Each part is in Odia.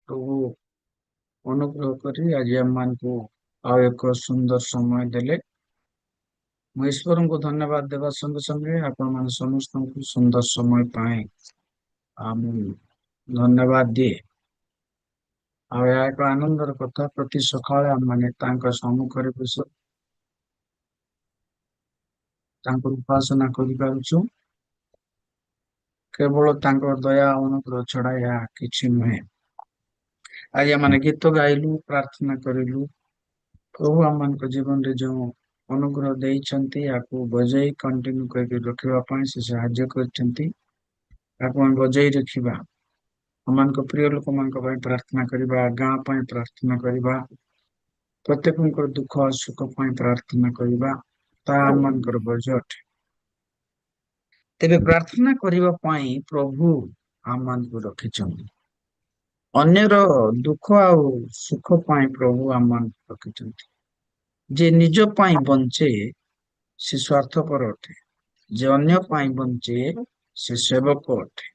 ପ୍ରଭୁ ଅନୁଗ୍ରହ କରି ଆଜି ଆମମାନଙ୍କୁ ଆଉ ଏକ ସୁନ୍ଦର ସମୟ ଦେଲେ। ମୁଁ ଈଶ୍ୱରଙ୍କୁ ଧନ୍ୟବାଦ ଦେବା ସଙ୍ଗେ ସଙ୍ଗେ ଆପଣମାନେ ସମସ୍ତଙ୍କୁ ସୁନ୍ଦର ସମୟ ପାଇଁ ମୁଁ ଧନ୍ୟବାଦ ଦିଏ। ଆଉ ଏହା ଏକ ଆନନ୍ଦର କଥା, ପ୍ରତି ସକାଳେ ଆମମାନେ ତାଙ୍କ ସମ୍ମୁଖରେ ତାଙ୍କର ଉପାସନା କରିପାରୁଛୁ। କେବଳ ତାଙ୍କ ଦୟା ଅନୁଗ୍ରହ ଛଡା ଏହା କିଛି ନୁହେଁ। ଆଜି ଆମମାନେ ଗୀତ ଗାଇଲୁ, ପ୍ରାର୍ଥନା କରିଲୁ। ପ୍ରଭୁ ଆମମାନଙ୍କ ଜୀବନରେ ଯେଉଁ ଅନୁଗ୍ରହ ଦେଇଛନ୍ତି ୟାକୁ ବଜାଇ କଣ୍ଟିନ୍ୟୁ କରିକି ରଖିବା ପାଇଁ ସେ ସାହାଯ୍ୟ କରିଛନ୍ତି। ତାକୁ ଆମେ ବଜାଇ ରଖିବା। ଆମମାନଙ୍କ ପ୍ରିୟ ଲୋକମାନଙ୍କ ପାଇଁ ପ୍ରାର୍ଥନା କରିବା, ଗାଁ ପାଇଁ ପ୍ରାର୍ଥନା କରିବା, ପ୍ରତ୍ୟେକଙ୍କର ଦୁଃଖ ସୁଖ ପାଇଁ ପ୍ରାର୍ଥନା କରିବା, ତାହା ଆମମାନଙ୍କର ବୋଝ ଅଟେ। ତେବେ ପ୍ରାର୍ଥନା କରିବା ପାଇଁ ପ୍ରଭୁ ଆମମାନଙ୍କୁ ରଖିଛନ୍ତି। ଅନ୍ୟର ଦୁଃଖ ଆଉ ସୁଖ ପାଇଁ ପ୍ରଭୁ ଆମମାନଙ୍କୁ ରଖିଛନ୍ତି। ଯେ ନିଜ ପାଇଁ ବଞ୍ଚେ ସେ ସ୍ୱାର୍ଥପର ଅଟେ। ଯେ ଅନ୍ୟ ପାଇଁ ବଞ୍ଚେ ସେ ସେବକ ଅଟେ।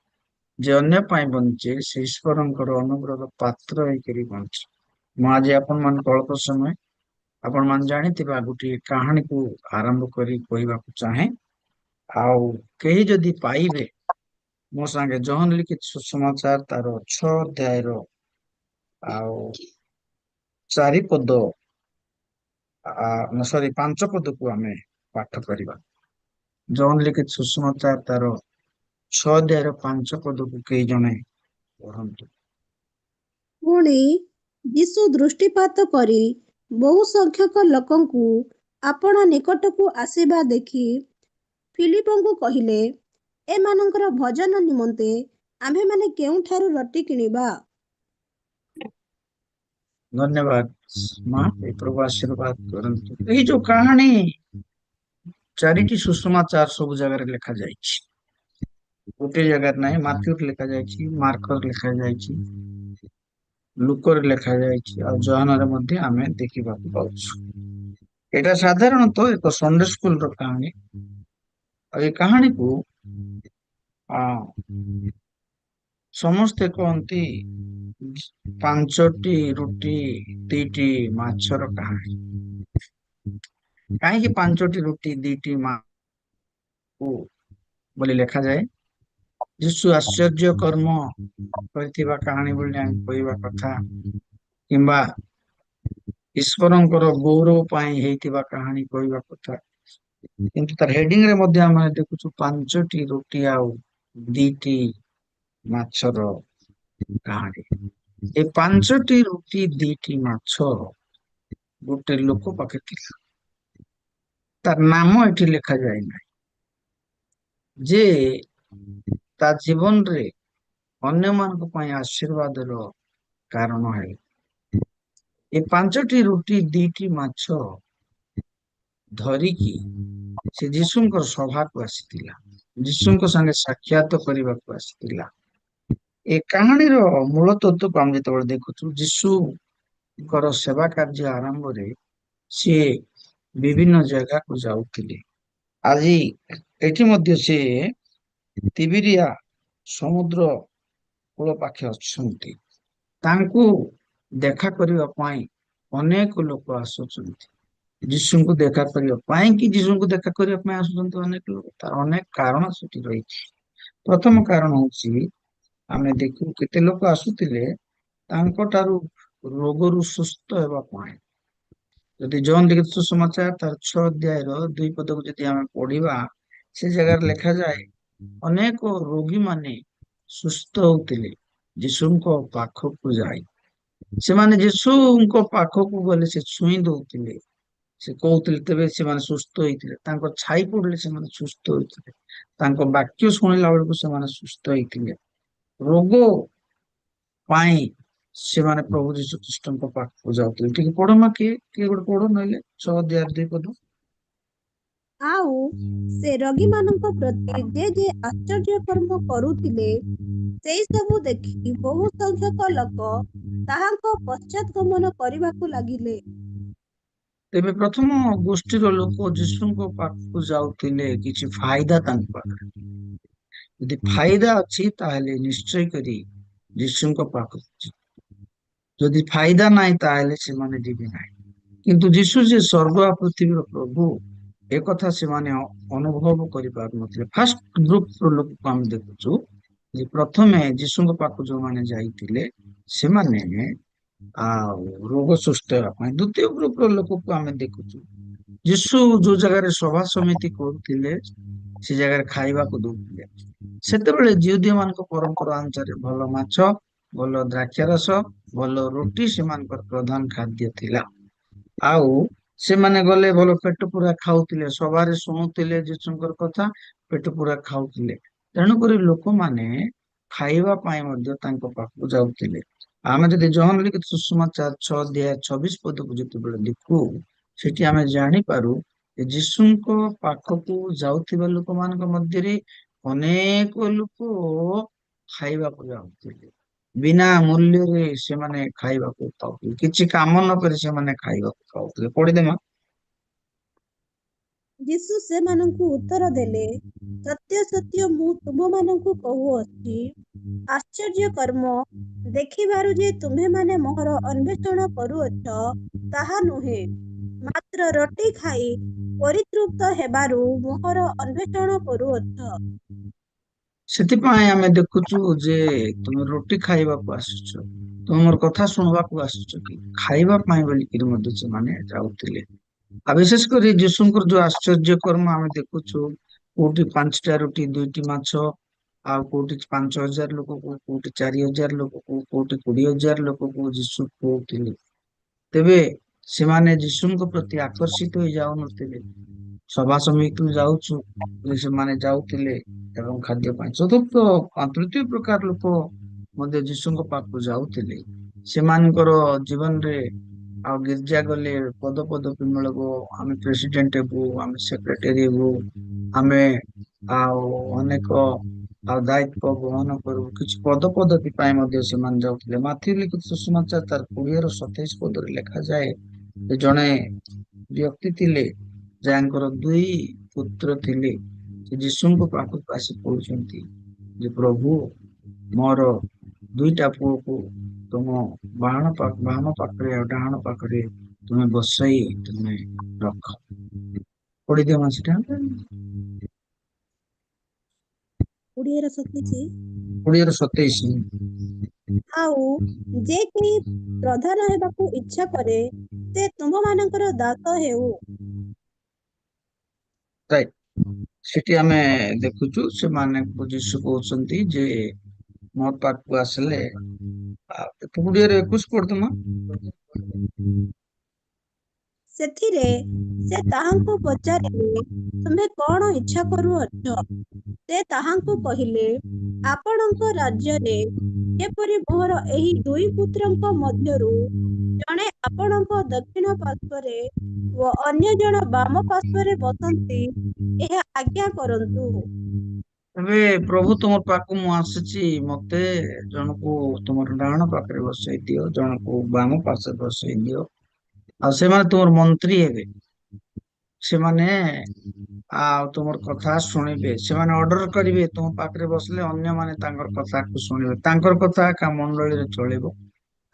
ଯେ ଅନ୍ୟ ପାଇଁ ବଞ୍ଚେ ସେ ଈଶ୍ୱରଙ୍କର ଅନୁଗ୍ରହର ପାତ୍ର ହେଇକରି ବଞ୍ଚେ। ମୁଁ ଆଜି ଆପଣମାନଙ୍କୁ ଅଳ୍ପ ସମୟ ଆପଣମାନେ ଜାଣିଥିବା ଗୋଟିଏ କାହାଣୀକୁ ଆରମ୍ଭ କରି କହିବାକୁ ଚାହେଁ। ଆଉ କେହି ଯଦି ପାଇବେ ମୋ ସାଙ୍ଗେ ଜହନ ଲିଖିତ ସୁସମାଚାର ତାର 6 ଅଧ୍ୟାୟର ଆଉ 4 ପଦ ସରି 5 ପଦକୁ ଆମେ ପାଠ କରିବା। ଜହନ ଲିଖିତ ସୁସମାଚାର ତାର 6 ଅଧ୍ୟାୟର 5 ପଦକୁ କେହି ଜଣେ ପଢନ୍ତୁ। ପୁଣି ଯୀଶୁ ଦୃଷ୍ଟିପାତ କରି ବହୁ ସଂଖ୍ୟକ ଲୋକଙ୍କୁ ଆପଣା ନିକଟକୁ ଆସିବା ଦେଖି ଫିଲିପଙ୍କୁ କହିଲେ, ଏମାନଙ୍କର ଭୋଜନ ନିମନ୍ତେ ଆମ୍ଭେମାନେ କେଉଁଠାରୁ ରୁଟି କିଣିବା? ଧନ୍ୟବାଦ ମା, ଏ ପ୍ରଭୁ ଆଶୀର୍ବାଦ କରନ୍ତୁ। ଏଇ ଯୋଉ କାହାଣୀ 4ଟି ସୁସମାଚାର ସବୁ ଜାଗାରେ ଲେଖା ଯାଇଛି। ଗୋଟିଏ ଜାଗାରେ ନାହିଁ, ମାଥ୍ୟୁରେ ଲେଖା ଯାଇଛି, ମାର୍କରେ ଲେଖା ଯାଇଛି, ଲୁକରେ ଲେଖା ଯାଇଛି, ଆଉ ଜହାନରେ ମଧ୍ୟ ଆମେ ଦେଖିବାକୁ ପାଉଛୁ। ଏଇଟା ସାଧାରଣତଃ ଏକ ସଣ୍ଡେ ସ୍କୁଲର କାହାଣୀ। ଆଉ ଏ କାହାଣୀକୁ ସମସ୍ତେ କହନ୍ତି 5ଟି ରୁଟି 2ଟି ମାଛର କାହାଣୀ। କାହିଁକି 5ଟି ରୁଟି 2ଟି ମାଛ ବୋଲି ଲେଖାଯାଏ? ଯୀଶୁ ଆଶ୍ଚର୍ଯ୍ୟ କର୍ମ କରିଥିବା କାହାଣୀ ବୋଲି ଆମେ କହିବା କଥା, କିମ୍ବା ଈଶ୍ୱରଙ୍କର ଗୌରବ ପାଇଁ ହେଇଥିବା କାହାଣୀ କହିବା କଥା। କିନ୍ତୁ ତାର ହେଡିଂ ରେ ମଧ୍ୟ ଆମେ ଦେଖୁଛୁ 5ଟି ରୁଟି ଆଉ 2ଟି ମାଛର କାହାଣୀ। ଏ 5ଟି ରୁଟି 2ଟି ମାଛ ଗୋଟେ ଲୋକ ପାଖରେ ଥିଲା। ତାର ନାମ ଏଠି ଲେଖା ଯାଇନାହିଁ, ଯେ ତା ଜୀବନରେ ଅନ୍ୟମାନଙ୍କ ପାଇଁ ଆଶୀର୍ବାଦର କାରଣ ହେଲେ। ଏ 5ଟି ରୁଟି 2ଟି ମାଛ ଧରିକି ସେ ଯୀଶୁଙ୍କର ସଭାକୁ ଆସିଥିଲା, ଯୀଶୁଙ୍କ ସାଙ୍ଗେ ସାକ୍ଷାତ କରିବାକୁ ଆସିଥିଲା। ଏ କାହାଣୀର ମୂଳ ତତ୍ତ୍ୱକୁ ଆମେ ଯେତେବେଳେ ଦେଖୁଛୁ, ଯୀଶୁଙ୍କର ସେବା କାର୍ଯ୍ୟ ଆରମ୍ଭରେ ସିଏ ବିଭିନ୍ନ ଜାଗାକୁ ଯାଉଥିଲେ। ଆଜି ଏଠି ମଧ୍ୟ ସେ ତିବିରିଆ ସମୁଦ୍ର କୂଳ ପାଖେ ଅଛନ୍ତି। ତାଙ୍କୁ ଦେଖା କରିବା ପାଇଁ ଅନେକ ଲୋକ ଆସୁଛନ୍ତି। ଯୀଶୁଙ୍କୁ ଦେଖା କରିବା ପାଇଁ କି ଯୀଶୁଙ୍କୁ ଦେଖା କରିବା ପାଇଁ ଆସୁଛନ୍ତି ଅନେକ ଲୋକ। ତାର ଅନେକ କାରଣ ସେଠି ରହିଛି। ପ୍ରଥମ କାରଣ ହଉଛି, ଆମେ ଦେଖୁ କେତେ ଲୋକ ଆସୁଥିଲେ ତାଙ୍କ ଠାରୁ ରୋଗରୁ ସୁସ୍ଥ ହେବା ପାଇଁ। ଯଦି ଜହନ ଲିଖିତ ସୁସମାଚାର ତାର 6 ଅଧ୍ୟାୟର 2 ପଦକୁ ଯଦି ଆମେ ପଢିବା, ସେ ଜାଗାରେ ଲେଖାଯାଏ ଅନେକ ରୋଗୀ ମାନେ ସୁସ୍ଥ ହଉଥିଲେ ଯୀଶୁଙ୍କ ପାଖକୁ ଯାଇ। ସେମାନେ ଯୀଶୁଙ୍କ ପାଖକୁ ଗଲେ ସେ ଛୁଇଁ ଦଉଥିଲେ, ସେ କହୁଥିଲେ, ତେବେ ସେମାନେ ସୁସ୍ଥ ହେଇଥିଲେ। ତାଙ୍କ ଛାଇ ପଡିଲେ ସେମାନେ ସୁସ୍ଥ ହୋଇଥିଲେ। ତାଙ୍କ ବାକ୍ୟ ଶୁଣିଲା ବେଳକୁ ସେମାନେ ସୁସ୍ଥ ହେଇଥିଲେ। ରୋଗ ପାଇଁ ସେମାନେ ପ୍ରଭୁ ଯୀଶୁ ଖ୍ରୀଷ୍ଟଙ୍କ ପାଖକୁ ଯାଉଥିଲେ। ଟିକେ ପଢ, କିଏ ଗୋଟେ ପଢ, ନହେଲେ 6 ଅଧ୍ୟାୟ 2 ପଦ। ଆଉ ସେ ରୋଗୀମାନଙ୍କ ପ୍ରତି ଯେ ଯେ ଆଶ୍ଚର୍ଯ୍ୟ କର୍ମ କରୁଥିଲେ, ସେଇ ସବୁ ଦେଖି ବହୁ ସଂଖ୍ୟକ ଲୋକ ତାହାଙ୍କ ପଶ୍ଚାତଗମନ କରିବାକୁ ଲାଗିଲେ। ତେବେ ପ୍ରଥମ ଗୋଷ୍ଠୀର ଲୋକ ଯୀଶୁଙ୍କ ପାଖକୁ ଯାଉଥିଲେ କିଛି ଫାଇଦା ତାଙ୍କ ପାଖରେ। ଯଦି ଫାଇଦା ଅଛି ତାହେଲେ ନିଶ୍ଚୟ କରି ଯୀଶୁଙ୍କ ପାଖକୁ ଯିବେ। ଯଦି ଫାଇଦା ନାହିଁ ତାହେଲେ ସେମାନେ ଯିବେ ନାହିଁ। କିନ୍ତୁ ଯୀଶୁ ଯେ ସ୍ୱର୍ଗ ଆଉ ପୃଥିବୀର ପ୍ରଭୁ, ଏ କଥା ସେମାନେ ଅନୁଭବ କରିପାରୁନଥିଲେ। ଫାଷ୍ଟ ଗ୍ରୁପ ଲୋକକୁ ଆମେ ଦେଖୁଛୁ ଯେ ପ୍ରଥମେ ଯୀଶୁଙ୍କ ପାଖକୁ ଯୋଉମାନେ ଯାଇଥିଲେ ସେମାନେ ଆଉ ରୋଗ ସୁସ୍ଥ ହେବା ପାଇଁ। ଦ୍ୱିତୀୟ ଗ୍ରୁପର ଲୋକକୁ ଆମେ ଦେଖୁଛୁ ଯୀଶୁ ଯୋଉ ଜାଗାରେ ସଭା ସମିତି କରୁଥିଲେ ସେ ଜାଗାରେ ଖାଇବାକୁ ଦଉଥିଲେ। ସେତେବେଳେ ଜିଉଦୀୟ ମାନଙ୍କ ପରମ୍ପରା ଅନୁସାରେ ଭଲ ମାଛ, ଭଲ ଦ୍ରାକ୍ଷା ରସ, ଭଲ ରୁଟି ସେମାନଙ୍କର ପ୍ରଧାନ ଖାଦ୍ୟ ଥିଲା। ଆଉ ସେମାନେ ଗଲେ ଭଲ ପେଟ ପୁରା ଖାଉଥିଲେ, ସଭାରେ ଶୁଣୁଥିଲେ ଯୀଶୁଙ୍କର କଥା, ପେଟ ପୁରା ଖାଉଥିଲେ। ତେଣୁକରି ଲୋକମାନେ ଖାଇବା ପାଇଁ ମଧ୍ୟ ତାଙ୍କ ପାଖକୁ ଯାଉଥିଲେ। ଆମେ ଯଦି ଜହନ ଲିଖିତ ସୁସମାଚାର 6 ଅଧ୍ୟାୟ 26 ପଦକୁ ଯେତେବେଳେ ଦେଖୁ, ସେଠି ଆମେ ଜାଣିପାରୁ ଯେ ଯୀଶୁଙ୍କ ପାଖକୁ ଯାଉଥିବା ଲୋକମାନଙ୍କ ମଧ୍ୟରେ ଅନେକ ଲୋକ ଖାଇବାକୁ ଯାଉଥିଲେ। ବିନା ମୂଲ୍ୟରେ ସେମାନେ ଖାଇବାକୁ ପାଉଥିଲେ, କିଛି କାମ ନ କରି ସେମାନେ ଖାଇବାକୁ ପାଉଥିଲେ। ପଢିଦେମା। ଯୀଶୁ ସେମାନଙ୍କୁ ଉତ୍ତର ଦେଲେ, ସତ୍ୟ ସତ୍ୟ ମୁଁ ତୁମମାନଙ୍କୁ କହୁଅଛି, ଆଶ୍ଚର୍ଯ୍ୟ କର୍ମ ଦେଖିବାରୁ ଯେ ତୁମ୍ଭେମାନେ ମୋହର ଅନ୍ୱେଷଣ କରୁଅଛ, ତାହା ନୁହେଁ, ମାତ୍ର ରୁଟି ଖାଇ ପରିତୃପ୍ତ ହେବାରୁ ମୋହର ଅନ୍ୱେଷଣ କରୁଅଛ। ସେଥିପାଇଁ ଆମେ ଦେଖୁଛୁ ଯେ ତୁମେ ରୁଟି ଖାଇବାକୁ ଆସୁଛ, ତୁମର କଥା ଶୁଣବାକୁ ଆସୁଛ କି ଖାଇବା ପାଇଁ ବୋଲିକିରି ମଧ୍ୟ ସେମାନେ ଯାଉଥିଲେ। ଆଉ ବିଶେଷ କରି ଯୀଶୁଙ୍କର ଯୋଉ ଆଶ୍ଚର୍ଯ୍ୟ କର୍ମ ଆମେ ଦେଖୁଛୁ, କୋଉଠି 5ଟା ରୁଟି 2ଟି ମାଛ, ଆଉ କୋଉଠି 5,000 ଲୋକକୁ, କୋଉଠି 4,000 ଲୋକକୁ, କୋଉଠି 20,000 ଲୋକକୁ ଯୀଶୁ ଖୁଆଉଥିଲେ। ତେବେ ସେମାନେ ଯୀଶୁଙ୍କ ପ୍ରତି ଆକର୍ଷିତ ହେଇ ଯାଉନଥିଲେ। ସଭା ସମିତିକୁ ଯାଉଛୁ ଯେ ସେମାନେ ଯାଉଥିଲେ ଏବଂ ଖାଦ୍ୟ ପାଇଁ। ତୃତୀୟ ପ୍ରକାର ଲୋକ ମଧ୍ୟ ଯୀଶୁଙ୍କ ପାଖକୁ ଯାଉଥିଲେ। ସେମାନଙ୍କର ଜୀବନରେ ଆଉ ଗିର୍ଜା ଗଲେ ପଦ ପଦବୀ ମିଳିବ, ଆମେ ପ୍ରେସିଡେଣ୍ଟ ହେବୁ, ଆମେ ସେକ୍ରେଟାରୀ ହେବୁ, ଆମେ ଆଉ ଅନେକ ଆଉ ଦାୟିତ୍ୱ ବହନ କରୁ, କିଛି ପଦ ପଦବୀ ପାଇଁ ମଧ୍ୟ ସେମାନେ ଯାଉଥିଲେ। ମାଥିଉ ଲିଖିତ ସୁସମାଚାର ତାର 20ର 27 ପଦରେ ଲେଖାଯାଏ ଯେ ଜଣେ ବ୍ୟକ୍ତି ଥିଲେ ଯାହାଙ୍କର 2 ପୁତ୍ର ଥିଲେ। ସେ ଯୀଶୁଙ୍କ ପାଖକୁ ଆସି କହୁଛନ୍ତି ଯେ ପ୍ରଭୁ, ମୋର 2ଟା ପୁଅକୁ ତୁମ ବାମ ପାଖରେ ଆଉ ଡାହାଣ ପାଖରେ ତୁମେ ବସାଇ ତୁମେ ରଖ। ପଢିଦିଅ ସେଟା। 20ର 27। 20ର 27। ଆଉ ଯେ କେହି ପ୍ରଧାନ ହେବାକୁ ଇଚ୍ଛା କରେ, ସେ ତୁମମାନଙ୍କର ଦାସ ହେଉ। ରାଇଟ। ସେଠି ଆମେ ଦେଖୁଛୁ ସେମାନଙ୍କୁ ଯୀଶୁ କହୁଛନ୍ତି ଯେ ମୋ ପାଖକୁ ଆସିଲେ, ଆଉ 20ର 21 ପଢୁଥିଲ। ସେଥିରେ ସେ ତାହାଙ୍କୁ ପଚାରିଲେ, ତୁମେ କଣ ଇଚ୍ଛା କରୁଅଛ? ସେ ତାହାଙ୍କୁ କହିଲେ, ଆପଣଙ୍କ ରାଜ୍ୟରେ ଯେପରି ମୋର ଏହି 2 ପୁତ୍ରଙ୍କ ମଧ୍ୟରୁ ଜଣେ ଆପଣଙ୍କ ଦକ୍ଷିଣ ପାର୍ଶ୍ୱରେ ଓ ଅନ୍ୟ ଜଣ ବାମ ପାର୍ଶ୍ୱରେ ବସନ୍ତି, ଏହା ଆଜ୍ଞା କରନ୍ତୁ। ଏବେ ପ୍ରଭୁ ତୁମ ପାଖକୁ ମୁଁ ଆସିଛି, ମତେ ଜଣକୁ ତୁମର ଡାହାଣ ପାଖରେ ବସେଇ ଦିଅ, ଜଣକୁ ବାମ ପାର୍ଶ୍ୱରେ ବସେଇ ଦିଅ। ଆଉ ସେମାନେ ତୁମର ମନ୍ତ୍ରୀ ହେବେ। ସେମାନେ ଆଉ ତୁମର କଥା ଶୁଣିବେ। ସେମାନେ ଅର୍ଡର କରିବେ, ତୁମ ପାଖରେ ବସିଲେ ଅନ୍ୟମାନେ ତାଙ୍କର କଥାକୁ ଶୁଣିବେ। ତାଙ୍କର କଥା ଏକା ମଣ୍ଡଳୀରେ ଚଳିବ,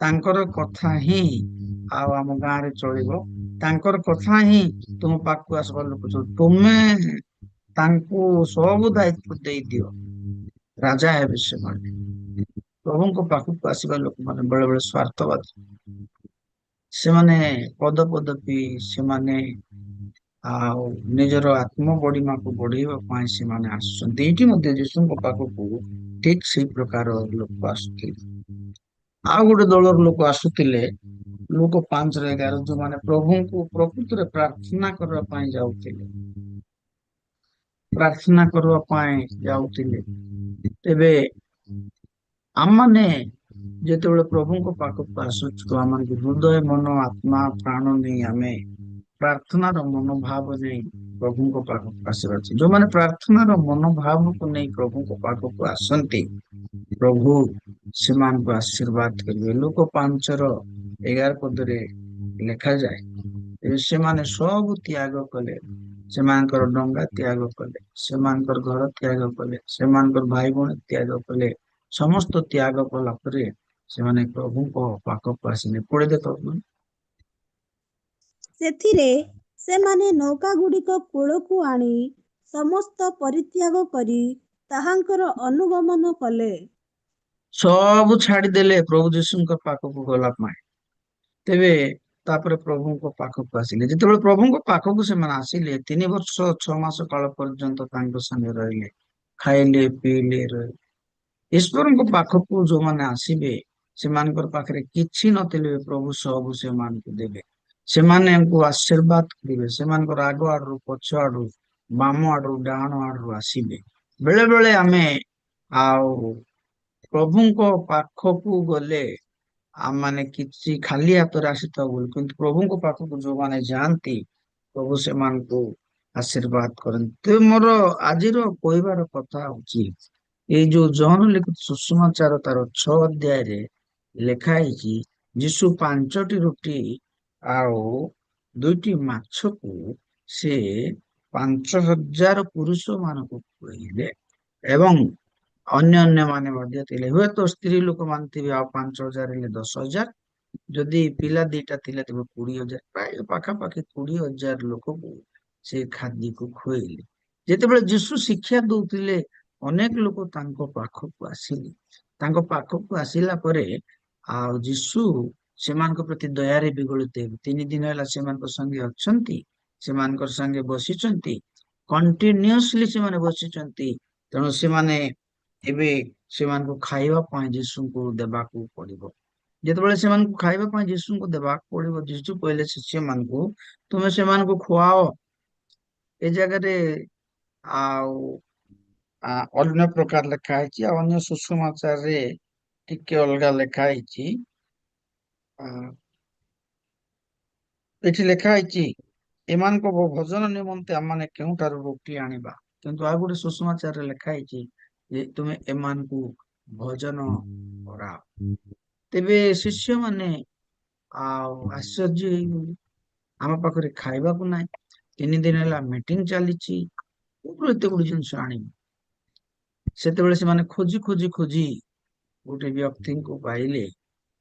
ତାଙ୍କର କଥା ହିଁ ଆଉ ଆମ ଗାଁରେ ଚଳିବ, ତାଙ୍କର କଥା ହିଁ ତୁମ ପାଖକୁ ଆସିବା ଲୋକ ଚଳିବ। ତୁମେ ତାଙ୍କୁ ସବୁ ଦାୟିତ୍ୱ ଦେଇଦିଅ, ରାଜା ହେବେ ସେମାନେ। ପ୍ରଭୁଙ୍କ ପାଖକୁ ଆସିବା ଲୋକମାନେ ବେଳେ ବେଳେ ସ୍ୱାର୍ଥବାଦୀ। ସେମାନେ ପଦପଦବୀ, ସେମାନେ ଆଉ ନିଜର ଆତ୍ମବଡ଼ିମାକୁ ବଢେଇବା ପାଇଁ ସେମାନେ ଆସୁଛନ୍ତି। ଏଇଠି ମଧ୍ୟ ଯୀଶୁଙ୍କ ପାଖକୁ ଠିକ ସେଇ ପ୍ରକାର ଲୋକ ଆସୁଥିଲେ। ଆଉ ଗୋଟେ ଦଳର ଲୋକ ଆସୁଥିଲେ, ଲୋକ 5ର 11, ଯୋଉମାନେ ପ୍ରଭୁଙ୍କୁ ପ୍ରକୃତରେ ପ୍ରାର୍ଥନା କରିବା ପାଇଁ ଯାଉଥିଲେ, ପ୍ରାର୍ଥନା କରିବା ପାଇଁ ଯାଉଥିଲେ। ତେବେ ଆମମାନେ ଯେତେବେଳେ ପ୍ରଭୁଙ୍କ ପାଖକୁ ଆସୁଛୁ, ଆମର ହୃଦୟ ମନ ଆତ୍ମା ପ୍ରାଣ ନେଇ ଆମେ ପ୍ରାର୍ଥନାର ମନୋଭାବ ନେଇ ପ୍ରଭୁଙ୍କ ପାଖକୁ ଆସିବାର ଅଛି। ଯୋଉମାନେ ପ୍ରାର୍ଥନାର ମନୋଭାବକୁ ନେଇ ପ୍ରଭୁଙ୍କ ପାଖକୁ ଆସନ୍ତି, ପ୍ରଭୁ ସେମାନଙ୍କୁ ଆଶୀର୍ବାଦ କରିବେ। ଲୋକ 5ର 11 ପଦରେ ଲେଖାଯାଏ, ଏବେ ସେମାନେ ସବୁ ତ୍ୟାଗ କଲେ। ସେମାନଙ୍କର ଡଙ୍ଗା ତ୍ୟାଗ କଲେ, ସେମାନଙ୍କର ଘର ତ୍ୟାଗ କଲେ, ସେମାନଙ୍କର ଭାଇ ଭଉଣୀ ତ୍ୟାଗ କଲେ। ସମସ୍ତ ତ୍ୟାଗ କଲା ପରେ ସେମାନେ ପ୍ରଭୁଙ୍କ ପାଖକୁ ଆସିଲେ। ପଢି ଦେଖ। ସେଥିରେ ସେମାନେ ନୌକାଗୁଡ଼ିକ କୂଳକୁ ଆଣି ସମସ୍ତ ପରିତ୍ୟାଗ କରି ତାହାଙ୍କର ଅନୁଗମନ କଲେ। ସବୁ ଛାଡିଦେଲେ ପ୍ରଭୁ ଯୀଶୁଙ୍କ ପାଖକୁ ଗଲା ପାଇଁ। ତେବେ ତାପରେ ପ୍ରଭୁଙ୍କ ପାଖକୁ ଆସିଲେ। ଯେତେବେଳେ ପ୍ରଭୁଙ୍କ ପାଖକୁ ସେମାନେ ଆସିଲେ, 3 ବର୍ଷ 6 ମାସ କାଳ ପର୍ଯ୍ୟନ୍ତ ତାଙ୍କ ସାଙ୍ଗେ ରହିଲେ, ଖାଇଲେ ପିଇଲେ ରହିଲେ। ଈଶ୍ୱରଙ୍କ ପାଖକୁ ଯୋଉମାନେ ଆସିବେ, ସେମାନଙ୍କର ପାଖରେ କିଛି ନଥିଲେ ପ୍ରଭୁ ସବୁ ସେମାନଙ୍କୁ ଦେବେ। ସେମାନଙ୍କୁ ଆଶୀର୍ବାଦ କରିବେ। ସେମାନଙ୍କର ଆଗ ଆଡରୁ ପଛ ଆଡରୁ ବାମ ଆଡରୁ ଡାହାଣ ଆଡରୁ ଆସିବେ। ବେଳେ ବେଳେ ଆମେ ଆଉ ପ୍ରଭୁଙ୍କ ପାଖକୁ ଗଲେ ଆମମାନେ କିଛି ଖାଲି ହାତରେ ଆସିଥାଉ ବୋଲି, କିନ୍ତୁ ପ୍ରଭୁଙ୍କ ପାଖକୁ ଯୋଉମାନେ ଯାଆନ୍ତି ପ୍ରଭୁ ସେମାନଙ୍କୁ ଆଶୀର୍ବାଦ କରନ୍ତି। ତେବେ ମୋର ଆଜିର କହିବାର କଥା ହଉଛି, ଏଇ ଯୋଉ ଜହନ ଲିଖିତ ସୁସମାଚାର ତାର 6 ଅଧ୍ୟାୟରେ ଲେଖା ହେଇଛି, ଯୀଶୁ 5ଟି ରୁଟି ଆଉ 2ଟି ମାଛକୁ ସେ 5,000 ପୁରୁଷ ମାନଙ୍କୁ ଖୁଆଇଲେ ଏବଂ ଅନ୍ୟ ଅନ୍ୟ ମାନେ ମଧ୍ୟ ଥିଲେ। ହୁଏତ ସ୍ତ୍ରୀ ଲୋକମାନେ ଥିବେ ଆଉ 5,000 ହେଲେ 10,000। ଯଦି ପିଲା 2ଟା ଥିଲେ ତେବେ 20,000, ପ୍ରାୟ ପାଖାପାଖି 20,000 ଲୋକକୁ ସେ ଖାଦ୍ୟକୁ ଖୁଆଇଲେ। ଯେତେବେଳେ ଯୀଶୁ ଶିକ୍ଷା ଦଉଥିଲେ, ଅନେକ ଲୋକ ତାଙ୍କ ପାଖକୁ ଆସିଲେ। ତାଙ୍କ ପାଖକୁ ଆସିଲା ପରେ ଆଉ ଯୀଶୁ ସେମାନଙ୍କ ପ୍ରତି ଦୟାରେ ବିଗଳିତ ହେବେ। 3 ଦିନ ହେଲା ସେମାନଙ୍କ ସଙ୍ଗେ ଅଛନ୍ତି, ସେମାନଙ୍କର ସଙ୍ଗେ ବସିଛନ୍ତି, କଣ୍ଟିନ୍ୟୁଅସଲି ସେମାନେ ବସିଛନ୍ତି। ତେଣୁ ସେମାନେ ଏବେ ସେମାନଙ୍କୁ ଖାଇବା ପାଇଁ ଯୀଶୁଙ୍କୁ ଦେବାକୁ ପଡିବ। ଯେତେବେଳେ ସେମାନଙ୍କୁ ଖାଇବା ପାଇଁ ଯୀଶୁଙ୍କୁ ଦେବାକୁ ପଡିବ, ଯୀଶୁ କହିଲେ ଶିଷ୍ୟମାନଙ୍କୁ, ତୁମେ ସେମାନଙ୍କୁ ଖୁଆଅ। ଏ ଜାଗାରେ ଆଉ ଅନ୍ୟ ପ୍ରକାର ଲେଖା ହେଇଛି, ଆଉ ଅନ୍ୟ ସୁସମାଚାରରେ ଟିକେ ଅଲଗା ଲେଖା ହେଇଛି। ଆ, ଏଠି ଲେଖା ହେଇଛି, ଏମାନଙ୍କ ଭୋଜନ ନିମନ୍ତେ ଆମମାନେ କେଉଁଠାରୁ ରୁଟି ଆଣିବା? କିନ୍ତୁ ଆଉ ଗୋଟେ ସୁସମାଚାରରେ ଲେଖା ହେଇଛି ଯେ ତୁମେ ଏମାନଙ୍କୁ ଭୋଜନ କରାଅ। ତେବେ ଶିଷ୍ୟମାନେ ଆଉ ଆଶ୍ଚର୍ଯ୍ୟ ହେଇଗଲେ, ଆମ ପାଖରେ ଖାଇବାକୁ ନାହିଁ, 3 ଦିନ ହେଲା ମିଟିଂ ଚାଲିଛି, କୋଉଠୁ ଏତେ ଗୁଡେ ଜିନିଷ ଆଣିବୁ? ସେତେବେଳେ ସେମାନେ ଖୋଜି ଖୋଜି ଖୋଜି ଗୋଟେ ବ୍ୟକ୍ତିଙ୍କୁ ପାଇଲେ,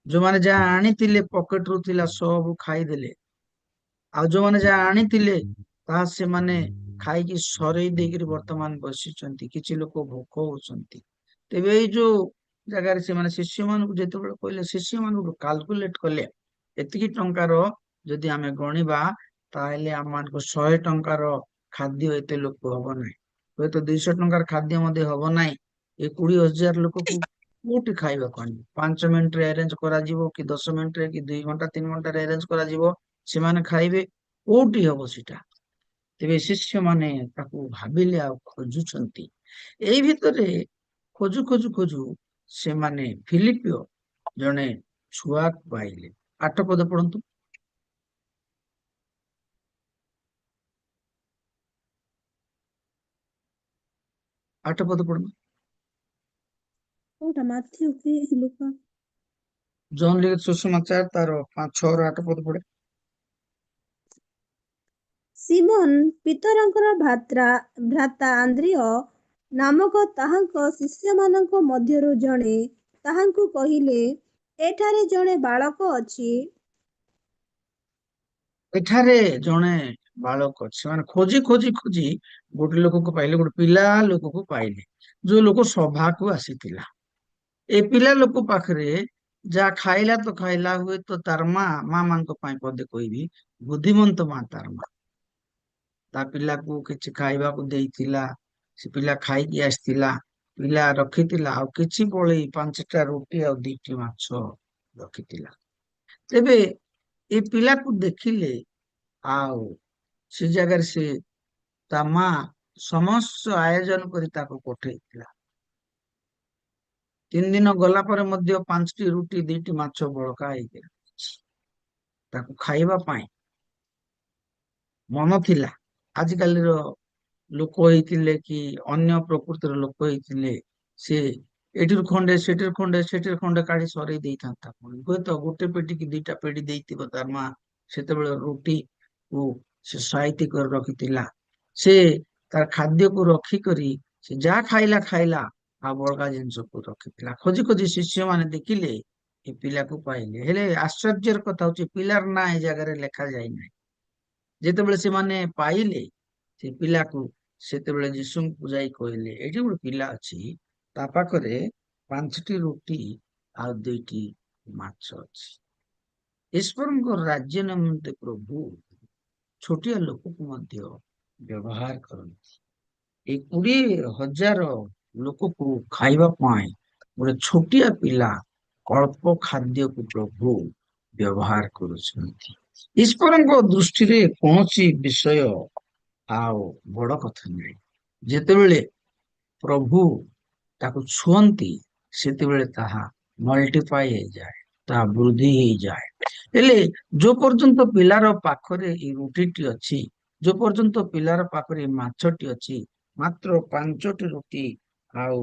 ଯୋଉମାନେ ଯାହା ଆଣିଥିଲେ ପକେଟରୁ ଥିଲା ସବୁ ଖାଇଦେଲେ। ଆଉ ଯୋଉମାନେ ଯାହା ଆଣିଥିଲେ ତାହା ସେମାନେ ଖାଇକି ସରେଇ ଦେଇକିରି ବର୍ତ୍ତମାନ ବସିଛନ୍ତି। କିଛି ଲୋକ ଭୋକ ହଉଛନ୍ତି। ତେବେ ଏଇ ଯୋଉ ଜାଗାରେ ସେମାନେ ଶିଷ୍ୟମାନଙ୍କୁ ଯେତେବେଳେ କହିଲେ, ଶିଷ୍ୟମାନଙ୍କୁ କାଲକୁଲେଟ କଲେ, ଏତିକି ଟଙ୍କାର ଯଦି ଆମେ ଗଣିବା ତାହେଲେ ଆମମାନଙ୍କୁ 100 ଟଙ୍କାର ଖାଦ୍ୟ ଏତେ ଲୋକ ହବ ନାହିଁ। ହୁଏତ 200 ଟଙ୍କାର ଖାଦ୍ୟ ମଧ୍ୟ ହବ ନାହିଁ। ଏ 20,000 ଲୋକକୁ କୋଉଠି ଖାଇବାକୁ ଆଣିବ? 5 ମିନିଟରେ ଆରେଞ୍ଜ କରାଯିବ କି 10 ମିନିଟରେ କି 2 ଘଣ୍ଟା 3 ଘଣ୍ଟାରେ ଆରେଞ୍ଜ କରାଯିବ? ସେମାନେ ଖାଇବେ କୋଉଠି ହବ ସେଟା? ତେବେ ଶିଷ୍ୟମାନେ ତାକୁ ଭାବିଲେ ଆଉ ଖୋଜୁଛନ୍ତି। ଏଇ ଭିତରେ ଖୋଜୁ ଖୋଜୁ ଖୋଜୁ ସେମାନେ ଫିଲିପିଓ ଜଣେ ଛୁଆକୁ ପାଇଲେ। 8 ପଦ ପଢନ୍ତୁ। 8 ପଦ ପଢନ୍ତୁ। କୋଉଟା ମାଥ୍ୟୁ କି ଲୁକା? ଜହନ ଲିଖିତ ସୁସମାଚାର ତାର 5 6 ରୁ 8 ପଦ ପଢେ। ସିମୋନ ପିତରଙ୍କର ଭ୍ରାତା ଆନ୍ଦ୍ରିୟ ନାମକ ତାହାଙ୍କ ଶିଷ୍ୟମାନଙ୍କ ମଧ୍ୟରୁ ଜଣେ ତାହାଙ୍କୁ କହିଲେ, ଏଠାରେ ଜଣେ ବାଳକ ଅଛି। ଏଠାରେ ଜଣେ ବାଳକ ଅଛି। ସେମାନେ ଖୋଜି ଖୋଜି ଖୋଜି ଗୋଟେ ଲୋକକୁ ପାଇଲେ, ଗୋଟେ ପିଲା ଲୋକକୁ ପାଇଲେ, ଯୋଉ ଲୋକ ସଭାକୁ ଆସିଥିଲା। ଏ ପିଲା ଲୋକ ପାଖରେ ଯାହା ଖାଇଲା ତ ଖାଇଲା, ହୁଏତ ତାର ମା ମାନଙ୍କ ପାଇଁ ପଦେ କହିବି, ବୁଦ୍ଧିମନ୍ତ ମା ତାର ମା ତା ପିଲାକୁ କିଛି ଖାଇବାକୁ ଦେଇଥିଲା। ସେ ପିଲା ଖାଇକି ଆସିଥିଲା। ପିଲା ରଖିଥିଲା ଆଉ କିଛି ବଳେଇ 5ଟା ରୁଟି ଆଉ 2ଟି ମାଛ ରଖିଥିଲା। ତେବେ ଏ ପିଲାକୁ ଦେଖିଲେ ଆଉ ସେ ଜାଗାରେ ସେ ତା ମା ସମସ୍ତ ଆୟୋଜନ କରି ତାକୁ ପଠେଇଥିଲା। 3 ଦିନ ଗଲା ପରେ ମଧ୍ୟ 5ଟି ରୁଟି 2ଟି ମାଛ ବଳକା ହେଇକି ରହିଛି। ତାକୁ ଖାଇବା ପାଇଁ ମନ ଥିଲା। ଆଜିକାଲିର ଲୋକ ହେଇଥିଲେ କି ଅନ୍ୟ ପ୍ରକୃତିର ଲୋକ ହେଇଥିଲେ, ସେ ଏଠିରୁ ଖଣ୍ଡେ ସେଠିରୁ ଖଣ୍ଡେ ସେଠିରୁ ଖଣ୍ଡେ କାଢି ସରେଇ ଦେଇଥାନ୍ତା। ପୁଣି ହୁଏତ ଗୋଟେ ପେଟି କି 2ଟା ପେଟି ଦେଇଥିବ ତାର ମା। ସେତେବେଳେ ରୁଟି କୁ ସେ ସାଇତି କରି ରଖିଥିଲା। ସେ ତାର ଖାଦ୍ୟକୁ ରଖିକରି ସେ ଯାହା ଖାଇଲା ଖାଇଲା, ଆଉ ବଳକା ଜିନିଷକୁ ରଖିଥିଲା। ଖୋଜି ଖୋଜି ଶିଷ୍ୟମାନେ ଦେଖିଲେ ଏ ପିଲାକୁ ପାଇଲେ। ହେଲେ ଆଶ୍ଚର୍ଯ୍ୟର କଥା ହଉଛି ପିଲାର ନାଁ ଏ ଜାଗାରେ ଲେଖା ଯାଇନାହିଁ। ଯେତେବେଳେ ସେମାନେ ପାଇଲେ ସେ ପିଲାକୁ, ସେତେବେଳେ ଯୀଶୁଙ୍କୁ ଯାଇ କହିଲେ ଏଠି ଗୋଟେ ପିଲା ଅଛି, ତା ପାଖରେ 5ଟି ରୁଟି ଆଉ 2ଟି ମାଛ ଅଛି। ଈଶ୍ୱରଙ୍କ ରାଜ୍ୟ ନିମନ୍ତେ ପ୍ରଭୁ ଛୋଟିଆ ଲୋକକୁ ମଧ୍ୟ ବ୍ୟବହାର କରନ୍ତି। ଏଇ 20,000 ଲୋକକୁ ଖାଇବା ପାଇଁ ଗୋଟେ ଛୋଟିଆ ପିଲା ଅଳ୍ପ ଖାଦ୍ୟକୁ ପ୍ରଭୁ ବ୍ୟବହାର କରୁଛନ୍ତି। ଈଶ୍ୱରଙ୍କ ଦୃଷ୍ଟିରେ କୌଣସି ବିଷୟ ଆଉ ବଡ କଥା ନାହିଁ। ଯେତେବେଳେ ପ୍ରଭୁ ତାକୁ ଛୁଅନ୍ତି ସେତେବେଳେ ତାହା ମଲ୍ଟିପ୍ଲାଏ ହେଇଯାଏ, ତାହା ବୃଦ୍ଧି ହେଇଯାଏ। ହେଲେ ଯୋଉ ପର୍ଯ୍ୟନ୍ତ ପିଲାର ପାଖରେ ଏଇ ରୁଟିଟି ଅଛି, ଯୋଉ ପର୍ଯ୍ୟନ୍ତ ପିଲାର ପାଖରେ ଏଇ ମାଛଟି ଅଛି, ମାତ୍ର 5ଟି ରୁଟି ଆଉ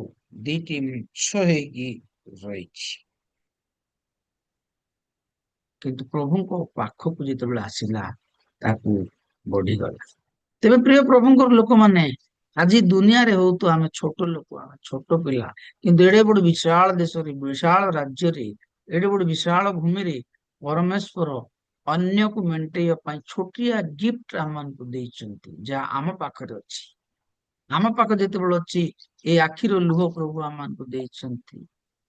2ଟି ମାଛ ହେଇକି ରହିଛି। କିନ୍ତୁ ପ୍ରଭୁଙ୍କ ପାଖକୁ ଯେତେବେଳେ ଆସିଲା ତାକୁ ବଢିଗଲା। ତେବେ ପ୍ରିୟ ପ୍ରଭୁଙ୍କର ଲୋକମାନେ, ଆଜି ଦୁନିଆରେ ହଉ ତ ଆମେ ଛୋଟ ଲୋକ, ଆମେ ଛୋଟ ପିଲା, କିନ୍ତୁ ଏଡେ ବଡ ବିଶାଳ ଦେଶରେ, ବିଶାଳ ରାଜ୍ୟରେ, ଏଡେ ବଡ ବିଶାଳ ଭୂମିରେ ପରମେଶ୍ୱର ଅନ୍ୟକୁ ମେଣ୍ଟେଇବା ପାଇଁ ଛୋଟିଆ ଗିଫ୍ଟ ଆମମାନଙ୍କୁ ଦେଇଛନ୍ତି, ଯାହା ଆମ ପାଖରେ ଅଛି। ଆମ ପାଖରେ ଯେତେବେଳେ ଅଛି, ଏଇ ଆଖିର ଲୁହ ପ୍ରଭୁ ଆମମାନଙ୍କୁ ଦେଇଛନ୍ତି।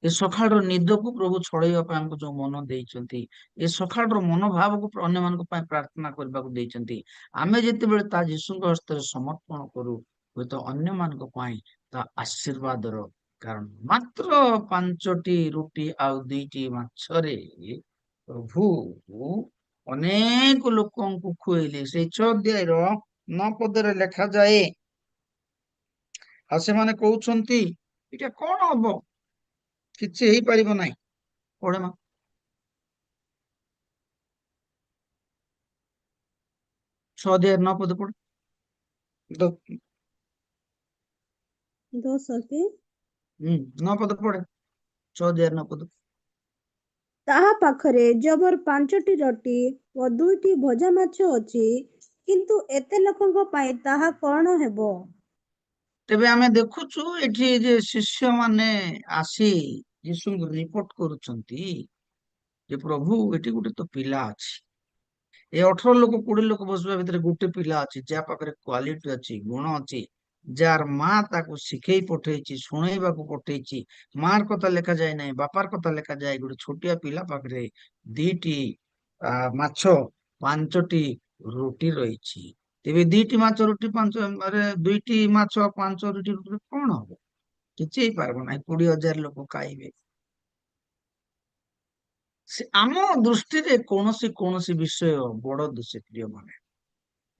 ଏ ସକାଳର ନିଦକୁ ପ୍ରଭୁ ଛଡେଇବା ପାଇଁ ଆମକୁ ଯୋଉ ମନ ଦେଇଛନ୍ତି, ଏ ସକାଳର ମନୋଭାବକୁ ଅନ୍ୟମାନଙ୍କ ପାଇଁ ପ୍ରାର୍ଥନା କରିବାକୁ ଦେଇଛନ୍ତି। ଆମେ ଯେତେବେଳେ ତା ଯୀଶୁଙ୍କ ହସ୍ତରେ ସମର୍ପଣ କରୁ, ହୁଏତ ଅନ୍ୟମାନଙ୍କ ପାଇଁ ତା ଆଶୀର୍ବାଦର କାରଣ। ମାତ୍ର 5ଟି ରୁଟି ଆଉ 2ଟି ମାଛରେ ପ୍ରଭୁ ଅନେକ ଲୋକଙ୍କୁ ଖୁଆଇଲେ। ସେଇ 6 ଅଧ୍ୟାୟର 9 ପଦରେ ଲେଖାଯାଏ, ଆଉ ସେମାନେ କହୁଛନ୍ତି ଏଇଟା କଣ ହବ, କିଛି ହେଇପାରିବ ନାହିଁ। ପଢେ ମା। 6 ଅଧ୍ୟାୟ 9 ପଦ ପଢେ। 10 କି 9 ପଦ ପଢେ। 6 ଅଧ୍ୟାୟ 9 ପଦ। ତାହା ପାଖରେ ଜବର 5ଟି ରୁଟି ଓ 2ଟି ଭଜା ମାଛ ଅଛି, କିନ୍ତୁ ଏତେ ଲୋକଙ୍କ ପାଇଁ ତାହା କଣ ହେବ? ତେବେ ଆମେ ଦେଖୁଛୁ ଏଠି ଯେ ଶିଷ୍ୟମାନେ ଆସି ଯୀଶୁଙ୍କୁ ରିପୋର୍ଟ କରୁଛନ୍ତି ଯେ ପ୍ରଭୁ ଏଠି ଗୋଟେ ତ ପିଲା ଅଛି। ଏ 18 ଲୋକ 20 ଲୋକ ବସିବା ଭିତରେ ଗୋଟେ ପିଲା ଅଛି, ଯାହା ପାଖରେ କ୍ୱାଲିଟି ଅଛି, ଗୁଣ ଅଛି, ଯାହାର ମା ତାକୁ ଶିଖେଇ ପଠେଇଛି, ଶୁଣେଇବାକୁ ପଠେଇଛି। ମାର କଥା ଲେଖାଯାଏ ନାହିଁ, ବାପାର କଥା ଲେଖାଯାଏ। ଗୋଟେ ଛୋଟିଆ ପିଲା ପାଖରେ 2ଟି ମାଛ 5ଟି ରୁଟି ରହିଛି। ତେବେ 2ଟି ମାଛ ରୁଟି 2ଟି ମାଛ 5 ରୁଟି ରୁଟିରେ କଣ ହବ? କିଛି ହେଇପାରିବ ନାହିଁ। 20,000 ଲୋକ ଖାଇବେ। ଆମ ଦୃଷ୍ଟିରେ କୌଣସି ବିଷୟ ବଡ ଦିଶେ ପ୍ରିୟମାନେ।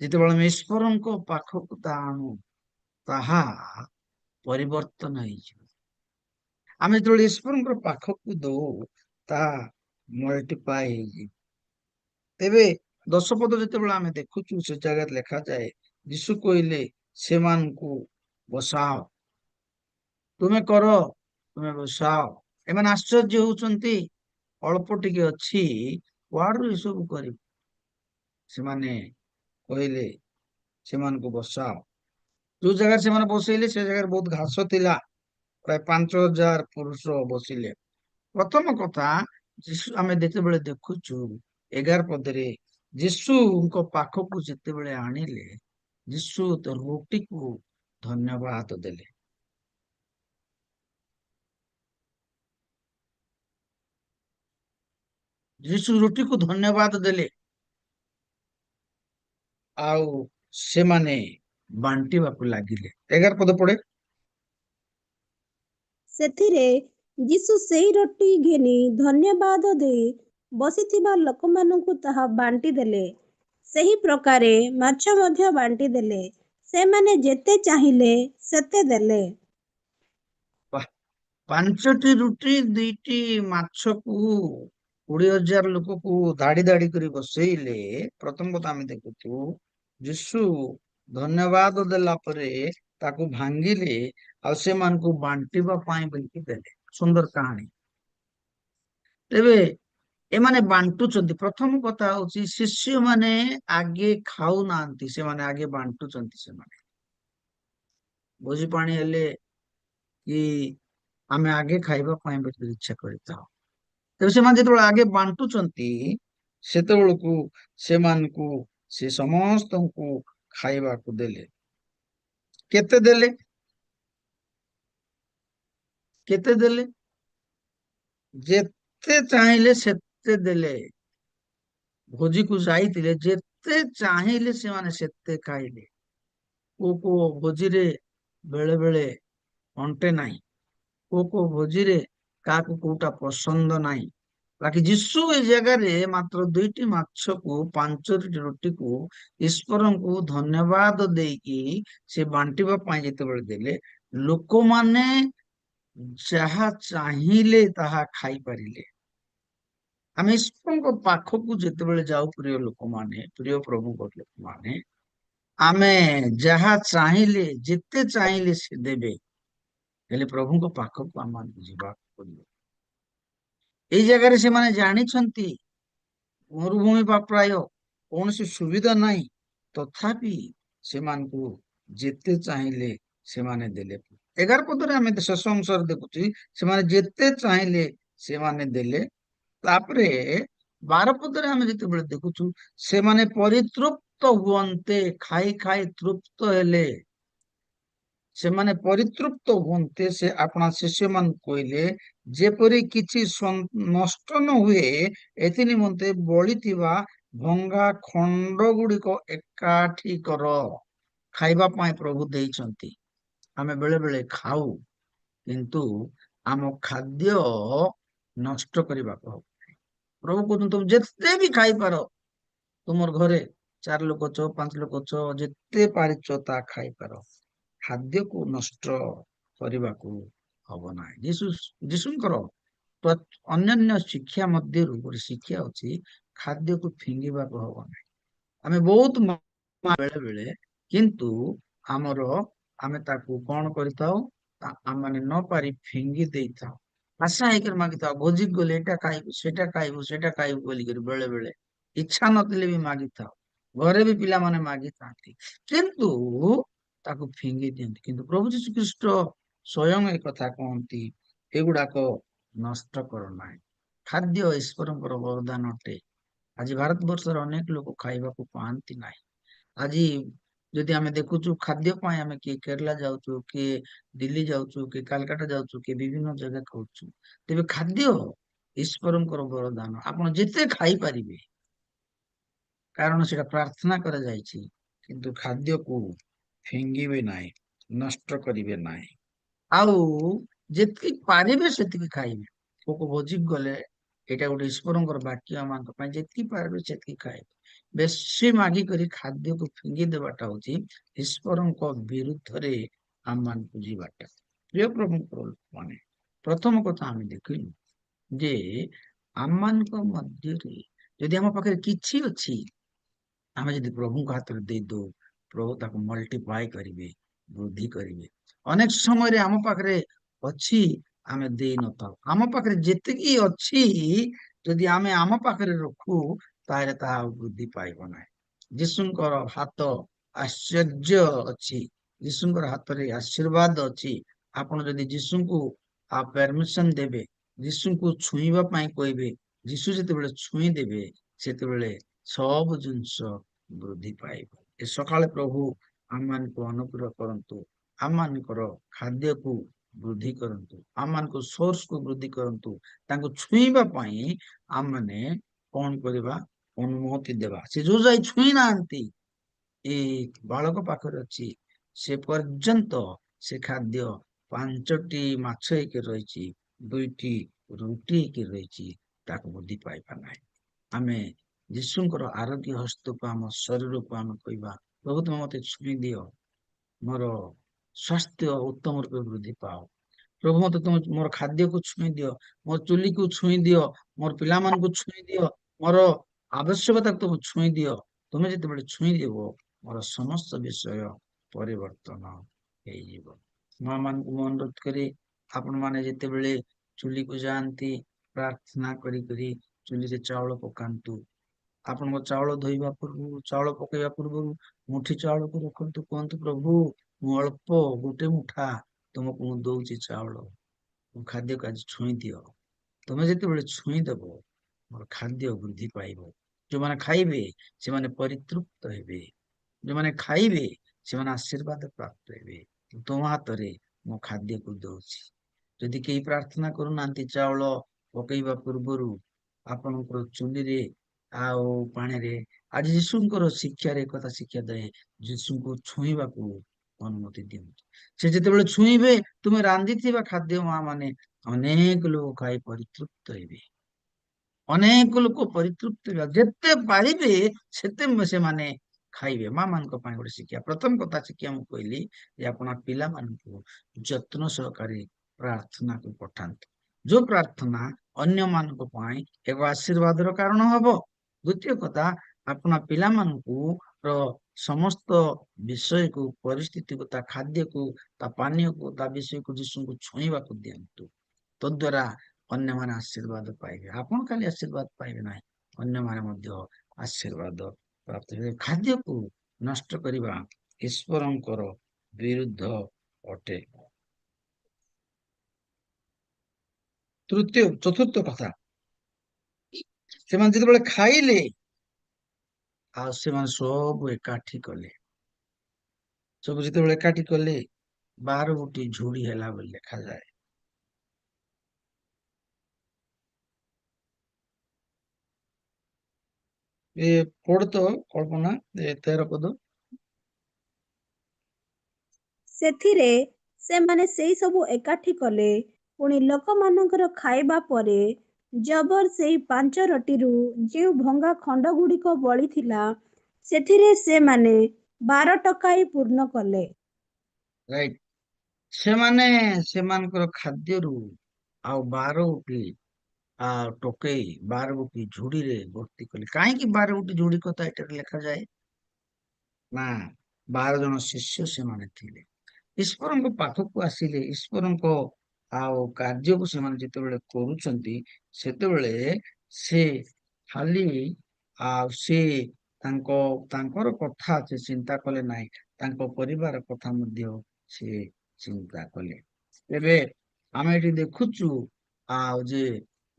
ଯେତେବେଳେ ଆମେ ଈଶ୍ୱରଙ୍କ ପାଖକୁ ତା ଆଣୁ, ତାହା ପରିବର୍ତ୍ତନ ହେଇଯିବ। ଆମେ ଯେତେବେଳେ ଈଶ୍ୱରଙ୍କ ପାଖକୁ ଦଉ, ତାହା ମଲ୍ଟିପ୍ଲାଏ ହେଇଯିବ। ତେବେ 10 ପଦ ଯେତେବେଳେ ଆମେ ଦେଖୁଛୁ, ସେ ଜାଗାରେ ଲେଖାଯାଏ, ଯୀଶୁ କହିଲେ ସେମାନଙ୍କୁ ବସାଅ, ତୁମେ କର, ତୁମେ ବସାଅ। ଏମାନେ ଆଶ୍ଚର୍ଯ୍ୟ ହଉଛନ୍ତି, ଅଳ୍ପ ଟିକେ ଅଛି, କୁଆଡୁ ଏସବୁ କରିବୁ? ସେମାନେ କହିଲେ ସେମାନଙ୍କୁ ବସାଅ। ଯୋଉ ଜାଗାରେ ସେମାନେ ବସେଇଲେ ସେ ଜାଗାରେ ବହୁତ ଘାସ ଥିଲା। ପ୍ରାୟ 5,000 ପୁରୁଷ ବସିଲେ। ପ୍ରଥମ କଥା, ଆମେ ଯେତେବେଳେ ଦେଖୁଛୁ 11 ପଦରେ, ଯୀଶୁଙ୍କ ପାଖକୁ ଯେତେବେଳେ ଆଣିଲେ, ଯୀଶୁ ତ ରୁଟିକୁ ଧନ୍ୟବାଦ ଦେଲେ। ଯୀଶୁ ରୁଟିକୁ ଧନ୍ୟବାଦ ଦେଲେ, ଆଉ ସେମାନେ ବାଣ୍ଟିବାକୁ ଲାଗିଲେ। 11 ପଦ ପଡେ। ସେଥିରେ ଯୀଶୁ ସେହି ରୁଟି ଘେନି ଧନ୍ୟବାଦ ଦେଇ ବସିଥିବା ଲୋକମାନଙ୍କୁ ତାହା ବାଣ୍ଟି ଦେଲେ। ସେହି ପ୍ରକାରେ ମାଛ ମଧ୍ୟ ବାଣ୍ଟି ଦେଲେ। ସେମାନେ ଯେତେ ଚାହିଁଲେ ସେତେ ଦେଲେ। 5ଟି ରୁଟି 2ଟି ମାଛକୁ 20,000 ଲୋକକୁ ଧାଡି ଧାଡି କରି ବସେଇଲେ। ପ୍ରଥମ କଥା ଆମେ ଦେଖୁଛୁ, ଯୀଶୁ ଧନ୍ୟବାଦ ଦେଲା ପରେ ତାକୁ ଭାଙ୍ଗିଲେ, ଆଉ ସେମାନଙ୍କୁ ବାଣ୍ଟିବା ପାଇଁ ବୋଲିକି ଦେଲେ। ସୁନ୍ଦର କାହାଣୀ। ତେବେ ଏମାନେ ବାଣ୍ଟୁଛନ୍ତି। ପ୍ରଥମ କଥା ହଉଛି, ଶିଷ୍ୟମାନେ ଆଗେ ଖାଉନାହାନ୍ତି, ସେମାନେ ଆଗେ ବାଣ୍ଟୁଛନ୍ତି। ସେମାନେ ଭୋଜି ପାଣି ହେଲେ କି ଆମେ ଆଗେ ଖାଇବା ପାଇଁ ବୋଲି ଇଚ୍ଛା କରିଥାଉ। ତେବେ ସେମାନେ ଯେତେବେଳେ ଆଗେ ବାଣ୍ଟୁଛନ୍ତି ସେତେବେଳକୁ ସେମାନଙ୍କୁ ସେ ସମସ୍ତଙ୍କୁ ଖାଇବାକୁ ଦେଲେ। କେତେ ଦେଲେ? କେତେ ଦେଲେ? ଯେତେ ଚାହିଁଲେ ସେତେ ଦେଲେ। ଭୋଜିକୁ ଯାଇଥିଲେ, ଯେତେ ଚାହିଁଲେ ସେମାନେ ସେତେ ଖାଇଲେ। କୋଉ ଭୋଜିରେ ବେଳେ ବେଳେ ଅଣ୍ଟେ ନାହିଁ, କୋଉ ଭୋଜିରେ କାହାକୁ କୋଉଟା ପସନ୍ଦ ନାହିଁ। ବାକି ଯୀଶୁ ଏ ଜାଗାରେ ମାତ୍ର 2ଟି ମାଛକୁ 5ଟି ରୁଟିକୁ ଈଶ୍ୱରଙ୍କୁ ଧନ୍ୟବାଦ ଦେଇକି ସେ ବାଣ୍ଟିବା ପାଇଁ ଯେତେବେଳେ ଦେଲେ, ଲୋକମାନେ ଯାହା ଚାହିଁଲେ ତାହା ଖାଇପାରିଲେ। ଆମେ ଈଶ୍ୱରଙ୍କ ପାଖକୁ ଯେତେବେଳେ ଯାଉ, ପ୍ରିୟ ଲୋକମାନେ, ପ୍ରିୟ ପ୍ରଭୁଙ୍କ ଲୋକମାନେ, ଆମେ ଯାହା ଚାହିଁଲେ, ଯେତେ ଚାହିଁଲେ ସେ ଦେବେ। ହେଲେ ପ୍ରଭୁଙ୍କ ପାଖକୁ ଆମମାନଙ୍କୁ ଯିବାକୁ ପଡିବ। ଏଇ ଜାଗାରେ ସେମାନେ ଜାଣିଛନ୍ତି ମରୁଭୂମି ବା ପ୍ରାୟ କୌଣସି ସୁବିଧା ନାହିଁ, ତଥାପି ସେମାନଙ୍କୁ ଯେତେ ଚାହିଁଲେ ସେମାନେ ଦେଲେ। 11 ପଦରେ ଆମେ ଶେଷ ଅଂଶରେ ଦେଖୁଛୁ, ସେମାନେ ଯେତେ ଚାହିଁଲେ ସେମାନେ ଦେଲେ। ତାପରେ 12 ପଦରେ ଆମେ ଯେତେବେଳେ ଦେଖୁଛୁ, ସେମାନେ ପରିତୃପ୍ତ ହୁଅନ୍ତେ, ଖାଇ ଖାଇ ତୃପ୍ତ ହେଲେ। ସେମାନେ ପରିତୃପ୍ତ ହୁଅନ୍ତେ ସେ ଆପଣା ଶିଷ୍ୟମାନଙ୍କୁ କହିଲେ, ଯେପରି କିଛି ନଷ୍ଟ ନ ହୁଏ ଏଥି ନିମନ୍ତେ ବଳିଥିବା ଭଙ୍ଗା ଖଣ୍ଡ ଗୁଡିକ ଏକାଠି କର। ଖାଇବା ପାଇଁ ପ୍ରଭୁ ଦେଇଛନ୍ତି। ଆମେ ବେଳେ ବେଳେ ଖାଉ, କିନ୍ତୁ ଆମ ଖାଦ୍ୟ ନଷ୍ଟ କରିବାକୁ ହବ। ପ୍ରଭୁ କହୁଛନ୍ତି ତୁମେ ଯେତେ ବି ଖାଇପାର, ତୁମର ଘରେ 4 ଲୋକ ଅଛ, 5 ଲୋକ ଅଛ, ଯେତେ ପାରିଛ ତା ଖାଇପାର। ଖାଦ୍ୟକୁ ନଷ୍ଟ କରିବାକୁ ହବ ନାହିଁ। ଯୀଶୁଙ୍କର ଅନ୍ୟାନ୍ୟ ଶିକ୍ଷା ମଧ୍ୟରୁ ଗୋଟେ ଶିକ୍ଷା ଅଛି, ଖାଦ୍ୟକୁ ଫିଙ୍ଗିବାକୁ ହବ ନାହିଁ। ଆମେ ବହୁତ ବେଳେ ବେଳେ, କିନ୍ତୁ ଆମର ଆମେ ତାକୁ କଣ କରିଥାଉ? ଆମେ ନ ପାରି ଫିଙ୍ଗି ଦେଇଥାଉ। ଆଶା ହେଇକରି ମାଗିଥାଉ, ଭୋଜିକୁ ଗଲେ ଏଇଟା ଖାଇବୁ, ସେଇଟା ଖାଇବୁ, ସେଇଟା ଖାଇବୁ ବୋଲିକରି ବେଳେ ବେଳେ ଇଚ୍ଛା ନଥିଲେ ବି ମାଗିଥାଉ। ଘରେ ବି ପିଲାମାନେ ମାଗିଥାନ୍ତି, କିନ୍ତୁ ତାକୁ ଫିଙ୍ଗି ଦିଅନ୍ତି। କିନ୍ତୁ ପ୍ରଭୁ ଯୀଶୁ ଖ୍ରୀଷ୍ଟ ସ୍ଵୟଂ ଏ କଥା କହନ୍ତି, ଏଗୁଡାକ ନଷ୍ଟ କର ନାହିଁ। ଖାଦ୍ୟ ଈଶ୍ୱରଙ୍କର ବରଦାନ ଅଟେ। ଆଜି ଭାରତବର୍ଷରେ ଅନେକ ଲୋକ ଖାଇବାକୁ ପାଆନ୍ତି ନାହିଁ। ଆଜି ଯଦି ଆମେ ଦେଖୁଛୁ, ଖାଦ୍ୟ ପାଇଁ ଆମେ କିଏ କେରଲା ଯାଉଛୁ, କିଏ ଦିଲ୍ଲୀ ଯାଉଛୁ, କିଏ କାଲକାଟା ଯାଉଛୁ, କିଏ ବିଭିନ୍ନ ଜାଗା ଖାଉଛୁ। ତେବେ ଖାଦ୍ୟ ଈଶ୍ୱରଙ୍କର ବରଦାନ। ଆପଣ ଯେତେ ଖାଇପାରିବେ, କାରଣ ସେଟା ପ୍ରାର୍ଥନା କରାଯାଇଛି। କିନ୍ତୁ ଖାଦ୍ୟକୁ ଫିଙ୍ଗିବେ ନାହିଁ, ନଷ୍ଟ କରିବେ ନାହିଁ। ଆଉ ଯେତିକି ପାରିବେ ସେତିକି ଖାଇବେ। କୋଉ ଭୋଜିକୁ ଗଲେ ଏଇଟା ଗୋଟେ ଈଶ୍ୱରଙ୍କର ବାକ୍ୟ ଆମମାନଙ୍କ ପାଇଁ, ଯେତିକି ପାରିବେ ସେତିକି ଖାଇବେ। ବେଶୀ ମାଗିକରି ଖାଦ୍ୟକୁ ଫିଙ୍ଗି ଦେବାଟା ହଉଛି ଈଶ୍ୱରଙ୍କ ବିରୁଦ୍ଧରେ ଆମମାନଙ୍କୁ ଯିବାଟା। ପ୍ରିୟ ପ୍ରଭୁଙ୍କର ଲୋକମାନେ, ପ୍ରଥମ କଥା ଆମେ ଦେଖିଲୁ ଯେ ଆମମାନଙ୍କ ମଧ୍ୟରେ ଯଦି ଆମ ପାଖରେ କିଛି ଅଛି, ଆମେ ଯଦି ପ୍ରଭୁଙ୍କ ହାତରେ ଦେଇଦଉ, ପ୍ରଭୁ ତାକୁ ମଲ୍ଟିପ୍ଲାଏ କରିବେ, ବୃଦ୍ଧି କରିବେ। ଅନେକ ସମୟରେ ଆମ ପାଖରେ ଅଛି, ଆମେ ଦେଇନଥାଉ। ଆମ ପାଖରେ ଯେତିକି ଅଛି, ଯଦି ଆମେ ଆମ ପାଖରେ ରଖୁ, ତାହେଲେ ତାହା ଆଉ ବୃଦ୍ଧି ପାଇବ ନାହିଁ। ଯୀଶୁଙ୍କର ହାତ ଆଶ୍ଚର୍ଯ୍ୟ ଅଛି, ଯୀଶୁଙ୍କର ହାତରେ ଆଶୀର୍ବାଦ ଅଛି। ଆପଣ ଯଦି ଯୀଶୁଙ୍କୁ ପରମିଶନ ଦେବେ, ଯୀଶୁଙ୍କୁ ଛୁଇଁବା ପାଇଁ କହିବେ, ଯୀଶୁ ଯେତେବେଳେ ଛୁଇଁ ଦେବେ, ସେତେବେଳେ ସବୁ ଜିନିଷ ବୃଦ୍ଧି ପାଇବ। ଏ ସକାଳେ ପ୍ରଭୁ ଆମମାନଙ୍କୁ ଅନୁଗ୍ରହ କରନ୍ତୁ, ଆମମାନଙ୍କର ଖାଦ୍ୟକୁ ବୃଦ୍ଧି କରନ୍ତୁ, ଆମମାନଙ୍କ ସୋର୍ସକୁ ବୃଦ୍ଧି କରନ୍ତୁ। ତାଙ୍କୁ ଛୁଇଁବା ପାଇଁ ଆମମାନେ କଣ କରିବା? ଅନୁମତି ଦେବା। ସେ ଯୋଉ ଯାଇ ଛୁଇଁ ନାହାନ୍ତି, ଏଇ ବାଳକ ପାଖରେ ଅଛି, ସେ ପର୍ଯ୍ୟନ୍ତ ସେ ଖାଦ୍ୟ 5ଟି ମାଛ ହେଇକି ରହିଛି, 2ଟି ରୁଟି ହେଇକି ରହିଛି, ତାକୁ ବୃଦ୍ଧି ପାଇବା ନାହିଁ। ଆମେ ଯୀଶୁଙ୍କର ଆରୋଗ୍ୟ ହସ୍ତକୁ ଆମ ଶରୀରକୁ ଆମେ କହିବା, ପ୍ରଭୁ ତୁମେ ମତେ ଛୁଇଁ ଦିଅ, ମୋର ସ୍ୱାସ୍ଥ୍ୟ ଉତ୍ତମ ରୂପେ ବୃଦ୍ଧି ପାଅ। ପ୍ରଭୁ ମତେ ତୁମେ ମୋର ଖାଦ୍ୟକୁ ଛୁଇଁ ଦିଅ, ମୋର ଚୁଲିକୁ ଛୁଇଁ ଦିଅ, ମୋର ପିଲାମାନଙ୍କୁ ଛୁଇଁ ଦିଅ, ମୋର ଆବଶ୍ୟକତାକୁ ତୁମେ ଛୁଇଁ ଦିଅ। ତୁମେ ଯେତେବେଳେ ଛୁଇଁ ଦେବ, ମୋର ସମସ୍ତ ବିଷୟ ପରିବର୍ତ୍ତନ ହେଇଯିବ। ମା ମାନଙ୍କୁ ମୁଁ ଅନୁରୋଧ କରି, ଆପଣ ମାନେ ଯେତେବେଳେ ଚୁଲିକୁ ଯାଆନ୍ତି, ପ୍ରାର୍ଥନା କରି ଚୁଲିରେ ଚାଉଳ ପକାନ୍ତୁ। ଆପଣଙ୍କ ଚାଉଳ ଧୋଇବା ପୂର୍ବରୁ, ଚାଉଳ ପକେଇବା ପୂର୍ବରୁ ମୁଠି ଚାଉଳକୁ ରଖନ୍ତୁ, କୁହନ୍ତୁ, ପ୍ରଭୁ ମୁଁ ଅଳ୍ପ 1 ମୁଠା ତୁମକୁ ମୁଁ ଦଉଛି ଚାଉଳ, ମୋ ଖାଦ୍ୟକୁ ଆଜି ଛୁଇଁ ଦିଅ। ତମେ ଯେତେବେଳେ ଛୁଇଁଦବ ମୋର ଖାଦ୍ୟ ବୃଦ୍ଧି ପାଇବ। ଯୋଉମାନେ ଖାଇବେ ସେମାନେ ପରିତୃପ୍ତ ହେବେ। ଯୋଉମାନେ ଖାଇବେ ସେମାନେ ଆଶୀର୍ବାଦ ପ୍ରାପ୍ତ ହେବେ। ତୁମ ହାତରେ ମୁଁ ଖାଦ୍ୟକୁ ଦଉଛି। ଯଦି କେହି ପ୍ରାର୍ଥନା କରୁନାହାନ୍ତି ଚାଉଳ ପକେଇବା ପୂର୍ବରୁ ଆପଣଙ୍କର ଚୁଲିରେ ଆଉ ପାଣିରେ, ଆଜି ଯୀଶୁଙ୍କର ଶିକ୍ଷାରେ ଏକଥା ଶିକ୍ଷା ଦେଏ, ଯୀଶୁଙ୍କୁ ଛୁଇଁବାକୁ ଅନୁମତି ଦିଅନ୍ତୁ। ସେ ଯେତେବେଳେ ଛୁଇଁବେ ତୁମେ ରାନ୍ଧିଥିବା ଖାଦ୍ୟ ମା ମାନେ ଅନେକ ଲୋକ ଖାଇ ପରିତୃପ୍ତ ହେବେ। ଅନେକ ଲୋକ ପରିତୃପ୍ତ ହେବେ। ଯେତେ ପାରିବେ ସେତେ ସେମାନେ ଖାଇବେ। ମା ମାନଙ୍କ ପାଇଁ ଗୋଟେ ଶିକ୍ଷା, ପ୍ରଥମ କଥା ଶିକ୍ଷା ମୁଁ କହିଲି ଯେ ଆପଣ ପିଲାମାନଙ୍କୁ ଯତ୍ନ ସହକାରେ ପ୍ରାର୍ଥନାକୁ ପଠାନ୍ତୁ। ଯୋଉ ପ୍ରାର୍ଥନା ଅନ୍ୟମାନଙ୍କ ପାଇଁ ଏକ ଆଶୀର୍ବାଦର କାରଣ ହବ। ଦ୍ୱିତୀୟ କଥା, ଆପଣ ପିଲାମାନଙ୍କୁ ର ସମସ୍ତ ବିଷୟକୁ, ପରିସ୍ଥିତିକୁ, ତା ଖାଦ୍ୟକୁ, ତା ପାନୀୟକୁ, ତା ବିଷୟକୁ ଯୀଶୁଙ୍କୁ ଛୁଇଁବାକୁ ଦିଅନ୍ତୁ। ତଦ୍ୱାରା ଅନ୍ୟମାନେ ଆଶୀର୍ବାଦ ପାଇବେ। ଆପଣ ଖାଲି ଆଶୀର୍ବାଦ ପାଇବେ ନାହିଁ, ଅନ୍ୟମାନେ ମଧ୍ୟ ଆଶୀର୍ବାଦ ପ୍ରାପ୍ତ ହେବେ। ଖାଦ୍ୟକୁ ନଷ୍ଟ କରିବା ଈଶ୍ୱରଙ୍କର ବିରୁଦ୍ଧ ଅଟେ। ଚତୁର୍ଥ କଥା, ସେମାନେ ଯେତେବେଳେ ଖାଇଲେ ଆଉ ସେମାନେ ସବୁ ଏକାଠି କଲେ। ସବୁ ଯେତେବେଳେ ଏକାଠି କଲେ 12ଗୋଟି ଝୁଡ଼ି ହେଲା ବୋଲି ଲେଖାଯାଏ। ଏ ପଢ ତ କଳ୍ପନା 13 ପଦ। ସେଥିରେ ସେମାନେ ସେଇ ସବୁ ଏକାଠି କଲେ। ପୁଣି ଲୋକମାନଙ୍କର ଖାଇବା ପରେ ଜବର ସେଇ 5 ରୋଟିରୁ ଯେଉଁ ଭଙ୍ଗା ଖଣ୍ଡ ଗୁଡ଼ିକ ବଳିଥିଲା, ସେଥିରେ ସେମାନେ 12 ଟକାଇ ପୂର୍ଣ୍ଣ କଲେ। ରାଇଟ, ସେମାନେ ସେମାନଙ୍କର ଖାଦ୍ୟରୁ ଆଉ 12ଗୋଟି ଟୋକେଇ 12ଗୋଟି ଝୁଡିରେ ଭର୍ତ୍ତି କଲେ। କାହିଁକି 12ଗୋଟି ଝୁଡି କଥା ଏଠାରେ ଲେଖାଯାଏ? ନା, 12 ଜଣ ଶିଷ୍ୟ ସେମାନେ ଥିଲେ। ଈଶ୍ୱରଙ୍କ ପାଖକୁ ଆସିଲେ, ଈଶ୍ୱରଙ୍କ ଆଉ କାର୍ଯ୍ୟକୁ ସେମାନେ ଯେତେବେଳେ କରୁଛନ୍ତି, ସେତେବେଳେ ସେ ଖାଲି ଆଉ ସେ ତାଙ୍କର କଥା ସେ ଚିନ୍ତା କଲେ ନାହିଁ, ତାଙ୍କ ପରିବାର କଥା ମଧ୍ୟ ସେ ଚିନ୍ତା କଲେ। ଏବେ ଆମେ ଏଠି ଦେଖୁଛୁ ଆଉ ଯେ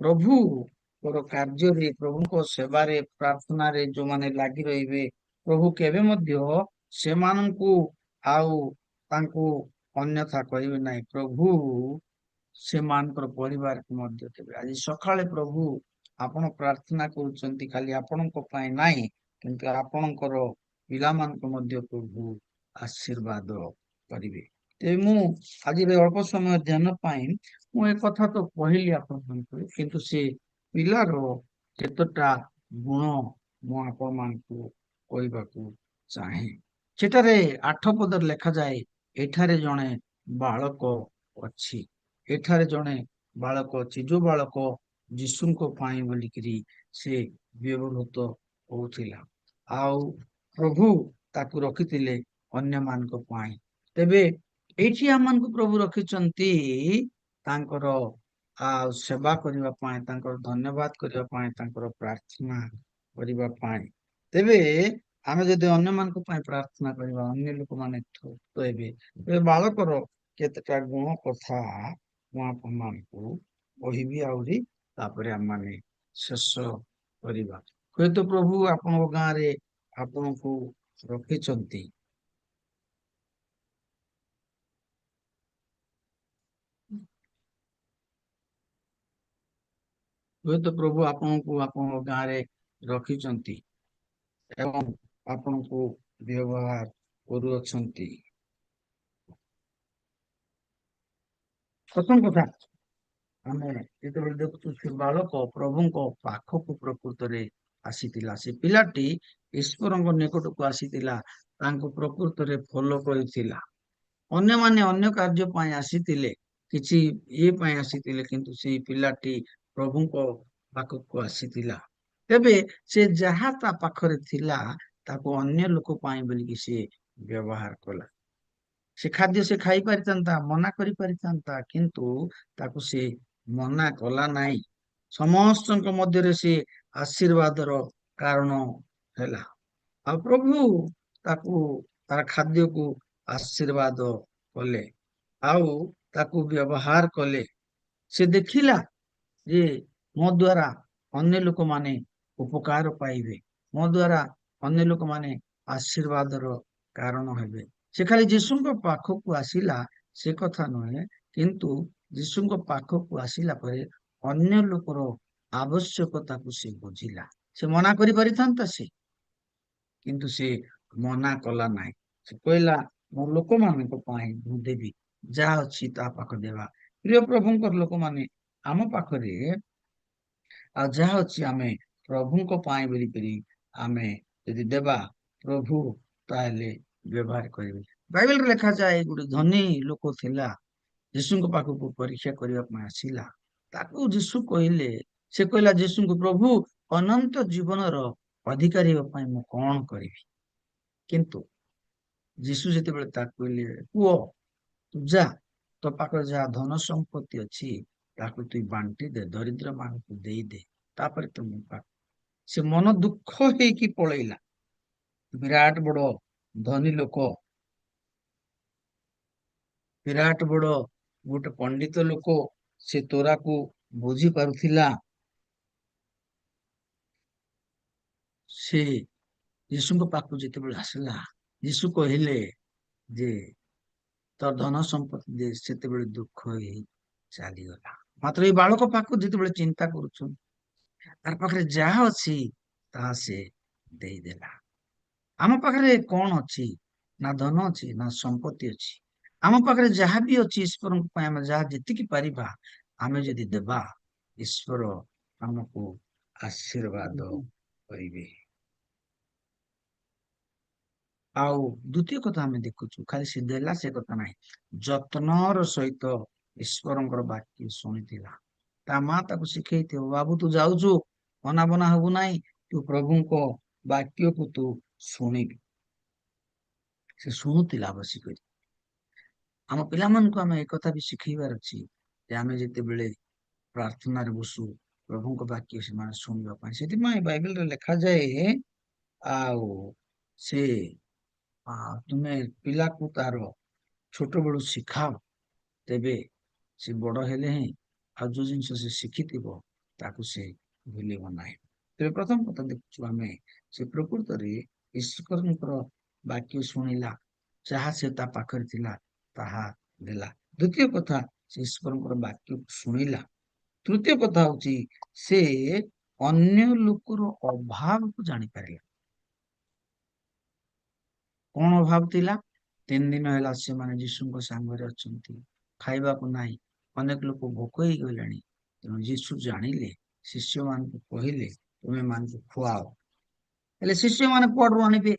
ପ୍ରଭୁଙ୍କର କାର୍ଯ୍ୟରେ, ପ୍ରଭୁଙ୍କ ସେବାରେ, ପ୍ରାର୍ଥନାରେ ଯୋଉମାନେ ଲାଗି ରହିବେ, ପ୍ରଭୁ କେବେ ମଧ୍ୟ ସେମାନଙ୍କୁ ଆଉ ତାଙ୍କୁ ଅନ୍ୟଥା କରିବେ ନାହିଁ। ପ୍ରଭୁ ସେମାନଙ୍କର ପରିବାରକୁ ମଧ୍ୟ ଦେବେ। ଆଜି ସକାଳେ ପ୍ରଭୁ ଆପଣ ପ୍ରାର୍ଥନା କରୁଛନ୍ତି ଖାଲି ଆପଣଙ୍କ ପାଇଁ ନାହିଁ, କିନ୍ତୁ ଆପଣଙ୍କର ପିଲାମାନଙ୍କୁ ମଧ୍ୟ ପ୍ରଭୁ ଆଶୀର୍ବାଦ କରିବେ। ତେବେ ମୁଁ ଆଜିର ଅଳ୍ପ ସମୟ ଧ୍ୟାନ ପାଇଁ ମୁଁ ଏ କଥା ତ କହିଲି ଆପଣମାନଙ୍କୁ, କିନ୍ତୁ ସେ ପିଲାର କେତେଟା ଗୁଣ ମୁଁ ଆପଣମାନଙ୍କୁ କହିବାକୁ ଚାହେଁ। ସେଠାରେ 8 ପଦରେ ଲେଖାଯାଏ, ଏଠାରେ ଜଣେ ବାଳକ ଅଛି। ଏଠାରେ ଜଣେ ବାଳକ ଅଛି, ଯୋଉ ବାଳକ ଯୀଶୁଙ୍କ ପାଇଁ ବୋଲିକିରି ସେ ବ୍ୟବହୃତ ହଉଥିଲା। ଆଉ ପ୍ରଭୁ ତାକୁ ରଖିଥିଲେ ଅନ୍ୟମାନଙ୍କ ପାଇଁ। ତେବେ ଏଇଠି ଆମମାନଙ୍କୁ ପ୍ରଭୁ ରଖିଛନ୍ତି ତାଙ୍କର ଆଉ ସେବା କରିବା ପାଇଁ, ତାଙ୍କର ଧନ୍ୟବାଦ କରିବା ପାଇଁ, ତାଙ୍କର ପ୍ରାର୍ଥନା କରିବା ପାଇଁ। ତେବେ ଆମେ ଯଦି ଅନ୍ୟମାନଙ୍କ ପାଇଁ ପ୍ରାର୍ଥନା କରିବା, ଅନ୍ୟ ଲୋକମାନେ ତୃପ୍ତ ହେବେ। ତେବେ ବାଳକର କେତେଟା ଗୁଣ କଥା ମୁଁ ଆପଣମାନଙ୍କୁ କହିବି ଆହୁରି, ତାପରେ ଆମମାନେ ଶେଷ କରିବା। ହୁଏତ ପ୍ରଭୁ ଆପଣଙ୍କ ଗାଁରେ ଆପଣଙ୍କୁ ରଖିଛନ୍ତି। ହୁଏତ ପ୍ରଭୁ ଆପଣଙ୍କୁ ଆପଣଙ୍କ ଗାଁରେ ରଖିଛନ୍ତି ଏବଂ ଆପଣଙ୍କୁ ବ୍ୟବହାର କରୁଅଛନ୍ତି। ପ୍ରଥମ କଥା, ଆମେ ଯେତେବେଳେ ଦେଖୁଛୁ ସେ ବାଳକ ପ୍ରଭୁଙ୍କ ପାଖକୁ ପ୍ରକୃତରେ ଆସିଥିଲା। ସେ ପିଲାଟି ଈଶ୍ୱରଙ୍କ ନିକଟକୁ ଆସିଥିଲା, ତାଙ୍କୁ ପ୍ରକୃତରେ ଫଲୋ କରିଥିଲା। ଅନ୍ୟମାନେ ଅନ୍ୟ କାର୍ଯ୍ୟ ପାଇଁ ଆସିଥିଲେ, କିଛି ଇଏ ପାଇଁ ଆସିଥିଲେ, କିନ୍ତୁ ସେଇ ପିଲାଟି ପ୍ରଭୁଙ୍କ ପାଖକୁ ଆସିଥିଲା। ତେବେ ସେ ଯାହା ତା ପାଖରେ ଥିଲା ତାକୁ ଅନ୍ୟ ଲୋକ ପାଇଁ ବୋଲିକି ସେ ବ୍ୟବହାର କଲା। ସେ ଖାଦ୍ୟ ସେ ଖାଇ ପାରିଥାନ୍ତା, ମନା କରିପାରିଥାନ୍ତା, କିନ୍ତୁ ତାକୁ ସେ ମନା କଲା ନାହିଁ। ସମସ୍ତଙ୍କ ମଧ୍ୟରେ ସେ ଆଶୀର୍ବାଦର କାରଣ ହେଲା। ଆଉ ପ୍ରଭୁ ତାକୁ ତାର ଖାଦ୍ୟକୁ ଆଶୀର୍ବାଦ କଲେ ଆଉ ତାକୁ ବ୍ୟବହାର କଲେ। ସେ ଦେଖିଲା ଯେ ମୋ ଦ୍ଵାରା ଅନ୍ୟ ଲୋକମାନେ ଉପକାର ପାଇବେ, ମୋ ଦ୍ଵାରା ଅନ୍ୟ ଲୋକମାନେ ଆଶୀର୍ବାଦର କାରଣ ହେବେ। ସେ ଖାଲି ଯୀଶୁଙ୍କ ପାଖକୁ ଆସିଲା ସେ କଥା ନୁହେଁ, କିନ୍ତୁ ଯୀଶୁଙ୍କ ପାଖକୁ ଆସିଲା ପରେ ଅନ୍ୟ ଲୋକର ଆବଶ୍ୟକତାକୁ ସେ ବୁଝିଲା। ସେ ମନା କରିପାରିଥାନ୍ତା ସେ, କିନ୍ତୁ ସେ ମନା କଲା ନାହିଁ। ସେ କହିଲା ମୋ ଲୋକମାନଙ୍କ ପାଇଁ ମୁଁ ଦେବି, ଯାହା ଅଛି ତା ପାଖ ଦେବା। ପ୍ରିୟ ପ୍ରଭୁଙ୍କର ଲୋକମାନେ, ଆମ ପାଖରେ ଆଉ ଯାହା ଅଛି ଆମେ ପ୍ରଭୁଙ୍କ ପାଇଁ ବୋଲିକରି ଆମେ ଯଦି ଦେବା, ପ୍ରଭୁ ତାହେଲେ ବ୍ୟବହାର କରିବେ। ବାଇବେଲରେ ଲେଖାଯାଏ ଗୋଟେ ଧନୀ ଲୋକ ଥିଲା, ଯୀଶୁଙ୍କ ପାଖକୁ ପରୀକ୍ଷା କରିବା ପାଇଁ ଆସିଲା। ତାକୁ ଯୀଶୁ କହିଲେ, ସେ କହିଲା ଯୀଶୁଙ୍କୁ, ପ୍ରଭୁ ଅନନ୍ତ ଜୀବନର ଅଧିକାରୀ ହେବା ପାଇଁ ମୁଁ କଣ କରିବି? କିନ୍ତୁ ଯୀଶୁ ଯେତେବେଳେ ତାକୁ କହିଲେ, ପୁଅ ତୁ ଯା, ତୋ ପାଖରେ ଯାହା ଧନ ସମ୍ପତ୍ତି ଅଛି ତାକୁ ତୁ ବାଣ୍ଟି ଦେ, ଦରିଦ୍ର ମାନଙ୍କୁ ଦେଇଦେ, ତାପରେ ତୁ ମୋ ପାଖ। ସେ ମନ ଦୁଃଖ ହେଇକି ପଳେଇଲା। ବିରାଟ ବଡ ଧନୀ ଲୋକ, ବିରାଟ ବଡ ଗୋଟେ ପଣ୍ଡିତ ଲୋକ, ସେ ତୋରାକୁ ବୁଝି ପାରୁଥିଲା। ସେ ଯୀଶୁଙ୍କ ପାଖକୁ ଯେତେବେଳେ ଆସିଲା, ଯୀଶୁ କହିଲେ ଯେ ତୋ ଧନ ସମ୍ପତ୍ତି ଦେ, ସେତେବେଳେ ଦୁଃଖ ହେଇ ଚାଲିଗଲା। ମାତ୍ର ଏଇ ବାଳକ ପାଖକୁ ଯେତେବେଳେ ଚିନ୍ତା କରୁଛୁ, ତାର ପାଖରେ ଯାହା ଅଛି ତାହା ସେ ଦେଇଦେଲା। ଆମ ପାଖରେ କଣ ଅଛି? ନା ଧନ ଅଛି, ନା ସମ୍ପତ୍ତି ଅଛି। ଆମ ପାଖରେ ଯାହା ବି ଅଛି ଈଶ୍ୱରଙ୍କ ପାଇଁ ଆମେ ଯାହା ଯେତିକି ପାରିବା ଆମେ ଯଦି ଦେବା, ଈଶ୍ୱର ଆମକୁ ଆଶୀର୍ବାଦ କରିବେ। ଆଉ ଦ୍ଵିତୀୟ କଥା ଆମେ ଦେଖୁଛୁ, ଖାଲି ସେ ଦେଲା ସେ କଥା ନାହିଁ, ଯତ୍ନର ସହିତ ଈଶ୍ୱରଙ୍କର ବାକ୍ୟ ଶୁଣିଥିଲା। ତା ମା ତାକୁ ଶିଖେଇଥିବ, ବାବୁ ତୁ ଯାଉଛୁ, ଅନାବନା ହବୁ ନାହିଁ, ତୁ ପ୍ରଭୁଙ୍କ ବାକ୍ୟକୁ ତୁ ଶୁଣିବି। ସେ ଶୁଣୁଥିଲା ବସିକରି। ଆମ ପିଲାମାନଙ୍କୁ ଆମେ ଏକଥା ବି ଶିଖେଇବାର ଅଛି ଯେ ଆମେ ଯେତେବେଳେ ପ୍ରାର୍ଥନାରେ ବସୁ, ପ୍ରଭୁଙ୍କ ବାକ୍ୟ ସେମାନେ ଶୁଣିବା ପାଇଁ। ସେଥିପାଇଁ ବାଇବେଲରେ ଲେଖାଯାଏ, ଆଉ ସେ ତୁମେ ପିଲାକୁ ତାର ଛୋଟ ବେଳୁ ଶିଖାଅ, ତେବେ ସେ ବଡ ହେଲେ ହିଁ ଆଉ ଯୋଉ ଜିନିଷ ସେ ଶିଖିଥିବ ତାକୁ ସେ ଭୁଲିବ ନାହିଁ। ତେବେ ପ୍ରଥମ କଥା ଦେଖୁଛୁ ଆମେ, ସେ ପ୍ରକୃତରେ ଈଶ୍ୱରଙ୍କର ବାକ୍ୟ ଶୁଣିଲା, ଯାହା ସେ ତା ପାଖରେ ଥିଲା ତାହା ଦେଲା। ଦ୍ଵିତୀୟ କଥା, ସେ ଈଶ୍ୱରଙ୍କର ବାକ୍ୟ ଶୁଣିଲା। ତୃତୀୟ କଥା ହଉଛି ସେ ଅନ୍ୟ ଲୋକର ଅଭାବକୁ ଜାଣିପାରିଲା। କଣ ଅଭାବ ଥିଲା? 3 ଦିନ ହେଲା ସେମାନେ ଯୀଶୁଙ୍କ ସାଙ୍ଗରେ ଅଛନ୍ତି, ଖାଇବାକୁ ନାହିଁ, ଅନେକ ଲୋକ ଭୋକ ହେଇଗଲେଣି। ତେଣୁ ଯୀଶୁ ଜାଣିଲେ, ଶିଷ୍ୟମାନଙ୍କୁ କହିଲେ ତୁମେ ମାନଙ୍କୁ ଖୁଆଅ। ହେଲେ ଶିଷ୍ୟମାନେ କୁଆଡୁ ଆଣିବେ?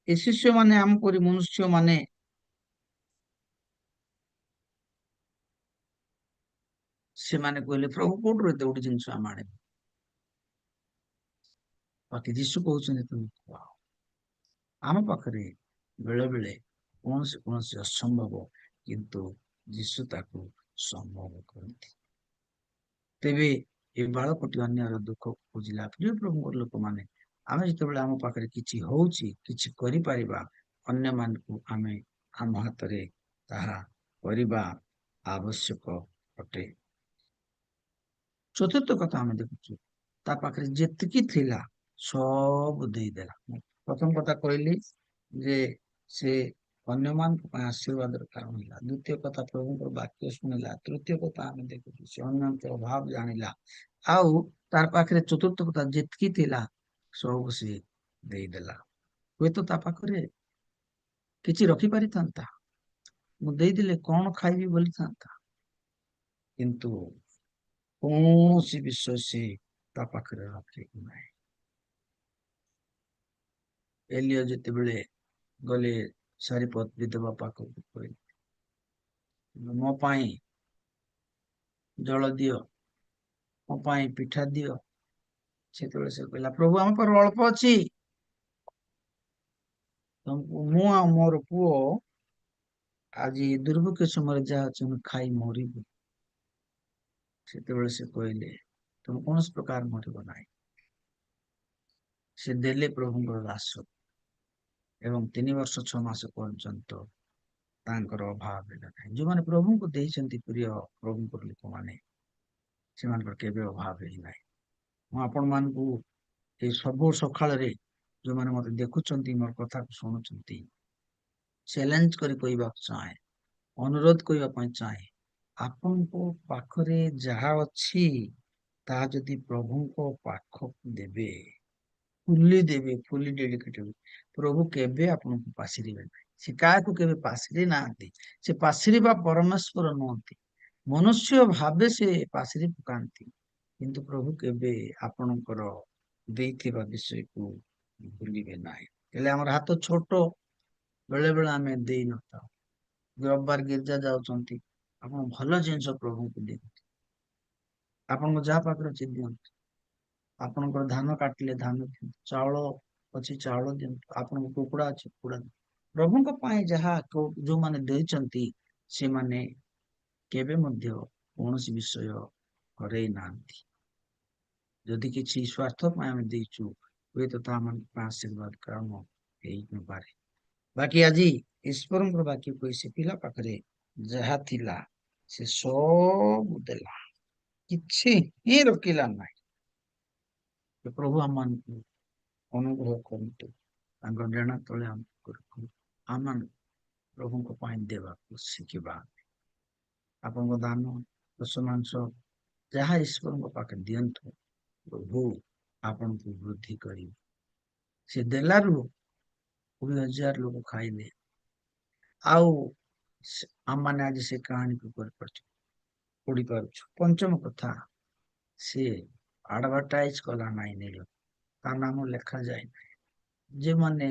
ଏ ଶିଷ୍ୟମାନେ ଆମ ପରି ମନୁଷ୍ୟ ମାନେ ସେମାନେ କହିଲେ, ପ୍ରଭୁ କୋଉଠୁ ଏତେ ଗୋଟେ ଜିନିଷ ଆମେ ଆଣିବୁ? ବାକି ଯୀଶୁ କହୁଛନ୍ତି ତୁମେ ଖୁଆଅ। ଆମ ପାଖରେ ବେଳେ ବେଳେ କୌଣସି କୌଣସି ଅସମ୍ଭବ, କିନ୍ତୁ ଯୀଶୁ ତାକୁ ସମ୍ଭବ କରନ୍ତି। ତେବେ ଏ ବାଳକଟି ଅନ୍ୟର ଦୁଃଖ ବୁଝିଲା। ପ୍ରିୟ ପ୍ରଭୁଙ୍କର ଲୋକମାନେ, ଆମେ ଯେତେବେଳେ ଆମ ପାଖରେ କିଛି ହଉଛି, କିଛି କରିପାରିବା, ଅନ୍ୟମାନଙ୍କୁ ଆମେ ଆମ ହାତରେ ତାହା କରିବା ଆବଶ୍ୟକ ଅଟେ। ଚତୁର୍ଥ କଥା ଆମେ ଦେଖୁଛୁ, ତା ପାଖରେ ଯେତିକି ଥିଲା ସବୁ ଦେଇଦେଲା। ମୁଁ ପ୍ରଥମ କଥା କହିଲି ଯେ ସେ ଅନ୍ୟମାନଙ୍କ ପାଇଁ ଆଶୀର୍ବାଦର କାରଣ ହେଲା। ଦ୍ଵିତୀୟ କଥା, ପ୍ରଭୁଙ୍କର ବାକ୍ୟ ଶୁଣିଲା। ତୃତୀୟ କଥା ଆମେ ଦେଖୁଛୁ, ସେ ଅନ୍ୟଙ୍କ ଅଭାବ ଜାଣିଲା। ଆଉ ତାର ପାଖରେ ଚତୁର୍ଥ କଥା, ଯେତିକି ଥିଲା ସବୁ ସେ ଦେଇଦେଲା। ହୁଏତ ତା ପାଖରେ କିଛି ରଖିପାରିଥାନ୍ତା, ମୁଁ ଦେଇଦେଲେ କଣ ଖାଇବି ବୋଲିଥାନ୍ତା, କିନ୍ତୁ କୌଣସି ବିଷୟ ସେ ତା ପାଖରେ ରଖିବାକୁ ନାହିଁ। ଏଲିୟ ଯେତେବେଳେ ଗଲେ ସାରିପତ ବିଧବା ପାଖକୁ, କହିଲେ ମୋ ପାଇଁ ଜଳ ଦିଅ, ମୋ ପାଇଁ ପିଠା ଦିଅ। ସେତେବେଳେ ସେ କହିଲା, ପ୍ରଭୁ ଆମ ପାଖରେ ଅଳ୍ପ ଅଛି, ମୁଁ ଆଉ ମୋର ପୁଅ ଆଜି ଦୁର୍ଭିକ୍ଷ ସମୟରେ ଯାହା ଅଛି ଆମେ ଖାଇ ମରିବୁ। ସେତେବେଳେ ସେ କହିଲେ, ତମେ କୌଣସି ପ୍ରକାର ମରିବ ନାହିଁ। ସେ ଦେଲେ ପ୍ରଭୁଙ୍କର ଦାସ, ଏବଂ 3 ବର୍ଷ 6 ମାସ ପର୍ଯ୍ୟନ୍ତ ତାଙ୍କର ଅଭାବ ହେଲା ନାହିଁ। ଯୋଉମାନେ ପ୍ରଭୁଙ୍କୁ ଦେଇଛନ୍ତି, ପ୍ରିୟ ପ୍ରଭୁଙ୍କର ଲୋକମାନେ, ସେମାନଙ୍କର କେବେ ଅଭାବ ହେଇନାହିଁ। ମୁଁ ଆପଣମାନଙ୍କୁ ଏଇ ସବୁ ସକାଳରେ ଯୋଉମାନେ ମତେ ଦେଖୁଛନ୍ତି, ମୋର କଥାକୁ ଶୁଣୁଛନ୍ତି, ଚ୍ୟାଲେଞ୍ଜ କରି କହିବାକୁ ଚାହେଁ, ଅନୁରୋଧ କରିବା ପାଇଁ ଚାହେଁ, ଆପଣଙ୍କ ପାଖରେ ଯାହା ଅଛି ତାହା ଯଦି ପ୍ରଭୁଙ୍କ ପାଖକୁ ଦେବେ, ଫୁଲି ଡେଡିକେଟେଡ, ପ୍ରଭୁ କେବେ ଆପଣଙ୍କୁ ପାଶରିବେ ନାହିଁ। ସେ କାହାକୁ କେବେ ପାଶରି ନାହାନ୍ତି। ସେ ପାଶରିବା ପରମେଶ୍ୱର ନୁହନ୍ତି, ମନୁଷ୍ୟ ଭାବେ ସେ ପାଶରି ପକାନ୍ତି, କିନ୍ତୁ ପ୍ରଭୁ କେବେ ଆପଣଙ୍କର ଦେଇଥିବା ବିଷୟକୁ ଭୁଲିବେ ନାହିଁ। ହେଲେ ଆମର ହାତ ଛୋଟ, ବେଳେ ବେଳେ ଆମେ ଦେଇନଥାଉ। ରବିବାର ଗିର୍ଜା ଯାଉଛନ୍ତି, ଆପଣ ଭଲ ଜିନିଷ ପ୍ରଭୁଙ୍କୁ ଦିଅନ୍ତୁ। ଆପଣଙ୍କ ଯାହା ପାଖରେ ଅଛି ଦିଅନ୍ତୁ। ଆପଣଙ୍କର ଧାନ କାଟିଲେ ଧାନ ଦିଅନ୍ତୁ, ଚାଉଳ ଅଛି ଚାଉଳ ଦିଅନ୍ତୁ, ଆପଣଙ୍କ କୁକୁଡ଼ା ଅଛି କୁକୁଡ଼ା ଦିଅନ୍ତୁ। ପ୍ରଭୁଙ୍କ ପାଇଁ ଯାହା ଯୋଉମାନେ ଦେଇଛନ୍ତି, ସେମାନେ କେବେ ମଧ୍ୟ କୌଣସି ବିଷୟ ହରେଇ ନାହାନ୍ତି। ଯଦି କିଛି ସ୍ୱାର୍ଥ ପାଇଁ ଆମେ ଦେଇଛୁ, ହୁଏତ ତା ମାନଙ୍କ ପାଇଁ ଆଶୀର୍ବାଦ କାରଣ ହେଇନପାରେ। ବାକି ଆଜି ଈଶ୍ୱରଙ୍କର ବାକ୍ୟ କହି ସେ ପିଲା ପାଖରେ ଯାହା ଥିଲା ସେ ସବୁ ଦେଲା, କିଛି ହିଁ ରୋକିଲା ନାହିଁ। ପ୍ରଭୁ ଆମମାନଙ୍କୁ ଅନୁଗ୍ରହ କରନ୍ତୁ, ତାଙ୍କ ଡେଣା ତଳେ ଆମକୁ ରଖନ୍ତୁ। ଆମେ ପ୍ରଭୁଙ୍କ ପାଇଁ ଦେବାକୁ ଶିଖିବା। ଆପଣଙ୍କ ଦାନ, ଦଶ ମାଂସ ଯାହା ଈଶ୍ୱରଙ୍କ ପାଖରେ ଦିଅନ୍ତୁ, ପ୍ରଭୁ ଆପଣଙ୍କୁ ବୃଦ୍ଧି କରିବେ। ସେ ଦେଲାରୁ 20,000 ଲୋକ ଖାଇଲେ। ଆଉ ଆମମାନେ ଆଜି ସେ କାହାଣୀକୁ କରିପାରୁଛୁ, ପଢିପାରୁଛୁ। ପଞ୍ଚମ କଥା, ସେ ଆଡଭର୍ଟାଇଜ କଲା ନାହିଁ ନିଜ, ତା ନାମ ଲେଖାଯାଏ ନାହିଁ। ଯେଉଁମାନେ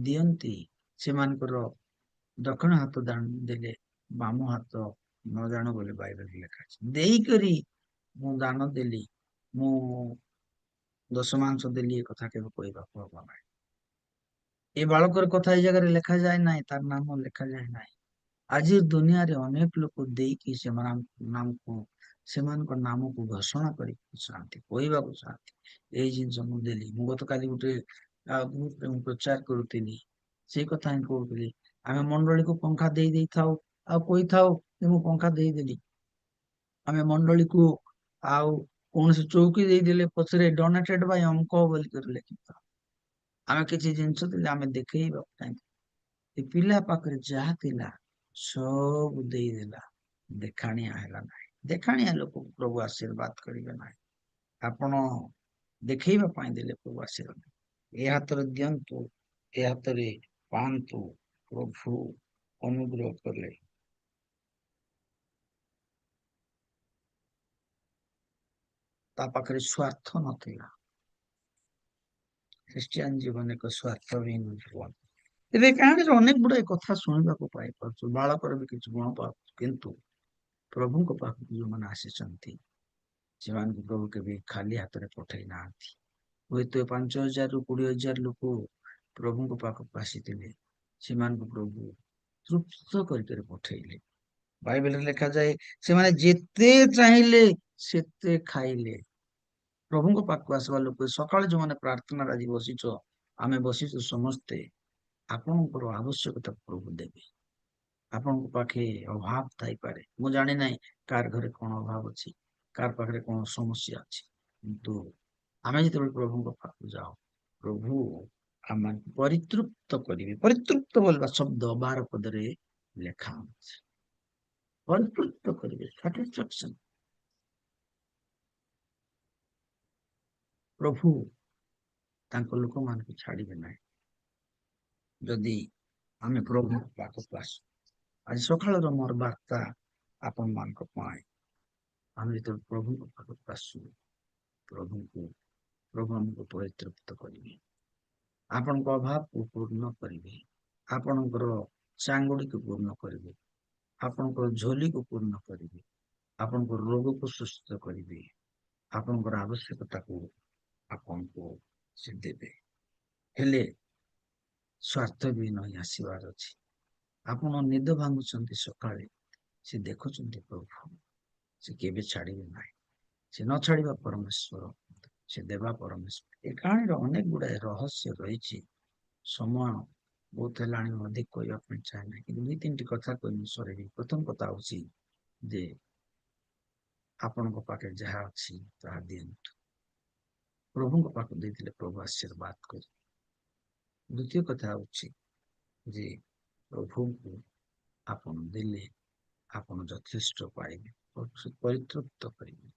ଦିଅନ୍ତି ସେମାନଙ୍କର ଦକ୍ଷିଣ ହାତ ଦେଲେ ବାମ ହାତ ନ ଜାଣୁ ବୋଲି ବାଇବେଲରେ ଲେଖା ଅଛି। ଦେଇକରି ମୁଁ ଦାନ ଦେଲି, ମୁଁ ଦଶମାଂଶ ଦେଲି, ଏ କଥା କେବେ କହିବାକୁ ହବ ନାହିଁ। ଏ ବାଳକର କଥା ଏଇ ଜାଗାରେ ଲେଖାଯାଏ ନାହିଁ, ତାର ନାମ ଲେଖାଯାଏ ନାହିଁ। ଆଜି ଦୁନିଆରେ ଅନେକ ଲୋକ ଦେଇକି ସେମାନଙ୍କ ନାମକୁ ଘୋଷଣା କରିବାକୁ ଚାହାନ୍ତି, କହିବାକୁ ଚାହାନ୍ତି, ଏଇ ଜିନିଷ ମୁଁ ଦେଲି। ମୁଁ ଗତକାଲି ଗୋଟେ ଗ୍ରୁପରେ ମୁଁ ପ୍ରଚାର କରୁଥିଲି, ସେଇ କଥା ହିଁ କହୁଥିଲି। ଆମେ ମଣ୍ଡଳୀକୁ ପଙ୍ଖା ଦେଇଥାଉ ଆଉ କହିଥାଉ ଯେ ମୁଁ ପଙ୍ଖା ଦେଇଦେଲି। ଆମେ ମଣ୍ଡଳୀକୁ ଆଉ କୌଣସି ଚୌକି ଦେଇଦେଲେ ପଛରେ ଡୋନେଟେଡ ବାଇ ଅମକ ବୋଲିକରି ଲେଖିଥାଉ। ଆମେ କିଛି ଜିନିଷ ଦେଲେ ଆମେ ଦେଖେଇବାକୁ ଚାହିଁଥାଉ। ଏ ପିଲା ପାଖରେ ଯାହା ଥିଲା ସବୁ ଦେଇଦେଲା, ଦେଖାଣିଆ ହେଲା ନାହିଁ। ଦେଖାଣିଆ ଲୋକକୁ ପ୍ରଭୁ ଆଶୀର୍ବାଦ କରିବେ ନାହିଁ। ଆପଣ ଦେଖେଇବା ପାଇଁ ଦେଲେ ପ୍ରଭୁ ଆଶୀର୍ବାଦ, ଏ ହାତରେ ଦିଅନ୍ତୁ, ଏ ହାତରେ ପାଆନ୍ତୁ, ପ୍ରଭୁ ଅନୁଗ୍ରହ କଲେ। ତା ପାଖରେ ସ୍ୱାର୍ଥ ନଥିଲା। ଖ୍ରୀଷ୍ଟିଆନ ଜୀବନ ଏକ ସ୍ୱାର୍ଥହୀନ ଜୀବନ। ଏବେ କାହାଣୀରେ ଅନେକ ଗୁଡାଏ କଥା ଶୁଣିବାକୁ ପାଇପାରୁଛୁ, ବାଳକର ବି କିଛି ଗୁଣ ପାଉଛୁ, କିନ୍ତୁ ପ୍ରଭୁଙ୍କ ପାଖକୁ ଯୋଉମାନେ ଆସିଛନ୍ତି, ସେମାନଙ୍କୁ ପ୍ରଭୁ କେବେ ଖାଲି ହାତରେ ପଠେଇ ନାହାନ୍ତି। ହୁଏତ 5,000ରୁ 20,000 ଲୋକ ପ୍ରଭୁଙ୍କ ପାଖକୁ ଆସିଥିଲେ, ସେମାନଙ୍କୁ ପ୍ରଭୁ ତୃପ୍ତ କରିକରି ପଠେଇଲେ। ବାଇବେଲରେ ଲେଖାଯାଏ, ସେମାନେ ଯେତେ ଚାହିଁଲେ ସେତେ ଖାଇଲେ। ପ୍ରଭୁଙ୍କ ପାଖକୁ ଆସିବା ଲୋକ, ସକାଳେ ଯୋଉମାନେ ପ୍ରାର୍ଥନାରେ ଆଜି ବସିଛ, ଆମେ ବସିଛୁ ସମସ୍ତେ, ଆପଣଙ୍କର ଆବଶ୍ୟକତା ପ୍ରଭୁ ଦେବେ। ଆପଣଙ୍କ ପାଖେ ଅଭାବ ଥାଇପାରେ, ମୁଁ ଜାଣି ନାହିଁ କାହାର ଘରେ କଣ ଅଭାବ ଅଛି, କାହାର ପାଖରେ କଣ ସମସ୍ୟା ଅଛି, କିନ୍ତୁ ଆମେ ଯେତେବେଳେ ପ୍ରଭୁଙ୍କ ପାଖକୁ ଯାଉ, ପ୍ରଭୁ ଆମମାନଙ୍କୁ ପରିତୃପ୍ତ କରିବେ। ପରିତୃପ୍ତ ବୋଲିବା ଶବ୍ଦ 12 ପଦରେ ଲେଖା ଅଛି, ପରିତୃପ୍ତ କରିବେ, ସାଟିସ୍ଫାକ୍ସନ। ପ୍ରଭୁ ତାଙ୍କ ଲୋକମାନଙ୍କୁ ଛାଡିବେ ନାହିଁ ଯଦି ଆମେ ପ୍ରଭୁଙ୍କ ପାଖକୁ ଆସୁ। ଆଜି ସକାଳର ମୋର ବାର୍ତ୍ତା ଆପଣମାନଙ୍କ ପାଇଁ, ଆମେ ଯେତେବେଳେ ପ୍ରଭୁଙ୍କ ପାଖକୁ ଆସୁ, ପ୍ରଭୁ ଆମକୁ ପରିତୃପ୍ତ କରିବେ, ଆପଣଙ୍କ ଅଭାବକୁ ପୂର୍ଣ୍ଣ କରିବେ, ଆପଣଙ୍କର ଚାଙ୍ଗୁଡିକୁ ପୂର୍ଣ୍ଣ କରିବେ, ଆପଣଙ୍କର ଝୋଲିକୁ ପୂର୍ଣ୍ଣ କରିବେ, ଆପଣଙ୍କର ରୋଗକୁ ସୁସ୍ଥ କରିବେ, ଆପଣଙ୍କର ଆବଶ୍ୟକତାକୁ ଆପଣଙ୍କୁ ସେ ଦେବେ। ହେଲେ ସ୍ୱାର୍ଥ ବି ନହିଁ ଆସିବାର ଅଛି। ଆପଣ ନିଦ ଭାଙ୍ଗୁଛନ୍ତି ସକାଳେ, ସେ ଦେଖୁଛନ୍ତି ପ୍ରଭୁ, ସେ କେବେ ଛାଡିବେ ନାହିଁ। ସେ ନ ଛାଡିବା ପରମେଶ୍ୱର, ସେ ଦେବା ପରମେଶ୍ୱର। ଏ କାହାଣୀର ଅନେକ ଗୁଡାଏ ରହସ୍ୟ ରହିଛି। ସମୟ ବହୁତ ହେଲାଣି, ମୁଁ ଅଧିକ କହିବା ପାଇଁ ଚାହେଁ ନାହିଁ, କିନ୍ତୁ 2-3ଟି କଥା କହି ମୁଁ ସରେଇବି। ପ୍ରଥମ କଥା ହଉଛି ଯେ ଆପଣଙ୍କ ପାଖରେ ଯାହା ଅଛି ତାହା ଦିଅନ୍ତୁ। ପ୍ରଭୁଙ୍କ ପାଖକୁ ଦେଇଥିଲେ ପ୍ରଭୁ ଆଶୀର୍ବାଦ କରି। ଦ୍ୱିତୀୟ କଥା ହେଉଛି ଯେ ପ୍ରଭୁଙ୍କୁ ଆପଣ ଦେଲେ ଆପଣ ଯଥେଷ୍ଟ ପାଇବେ, ପରିତୃପ୍ତ କରିବେ।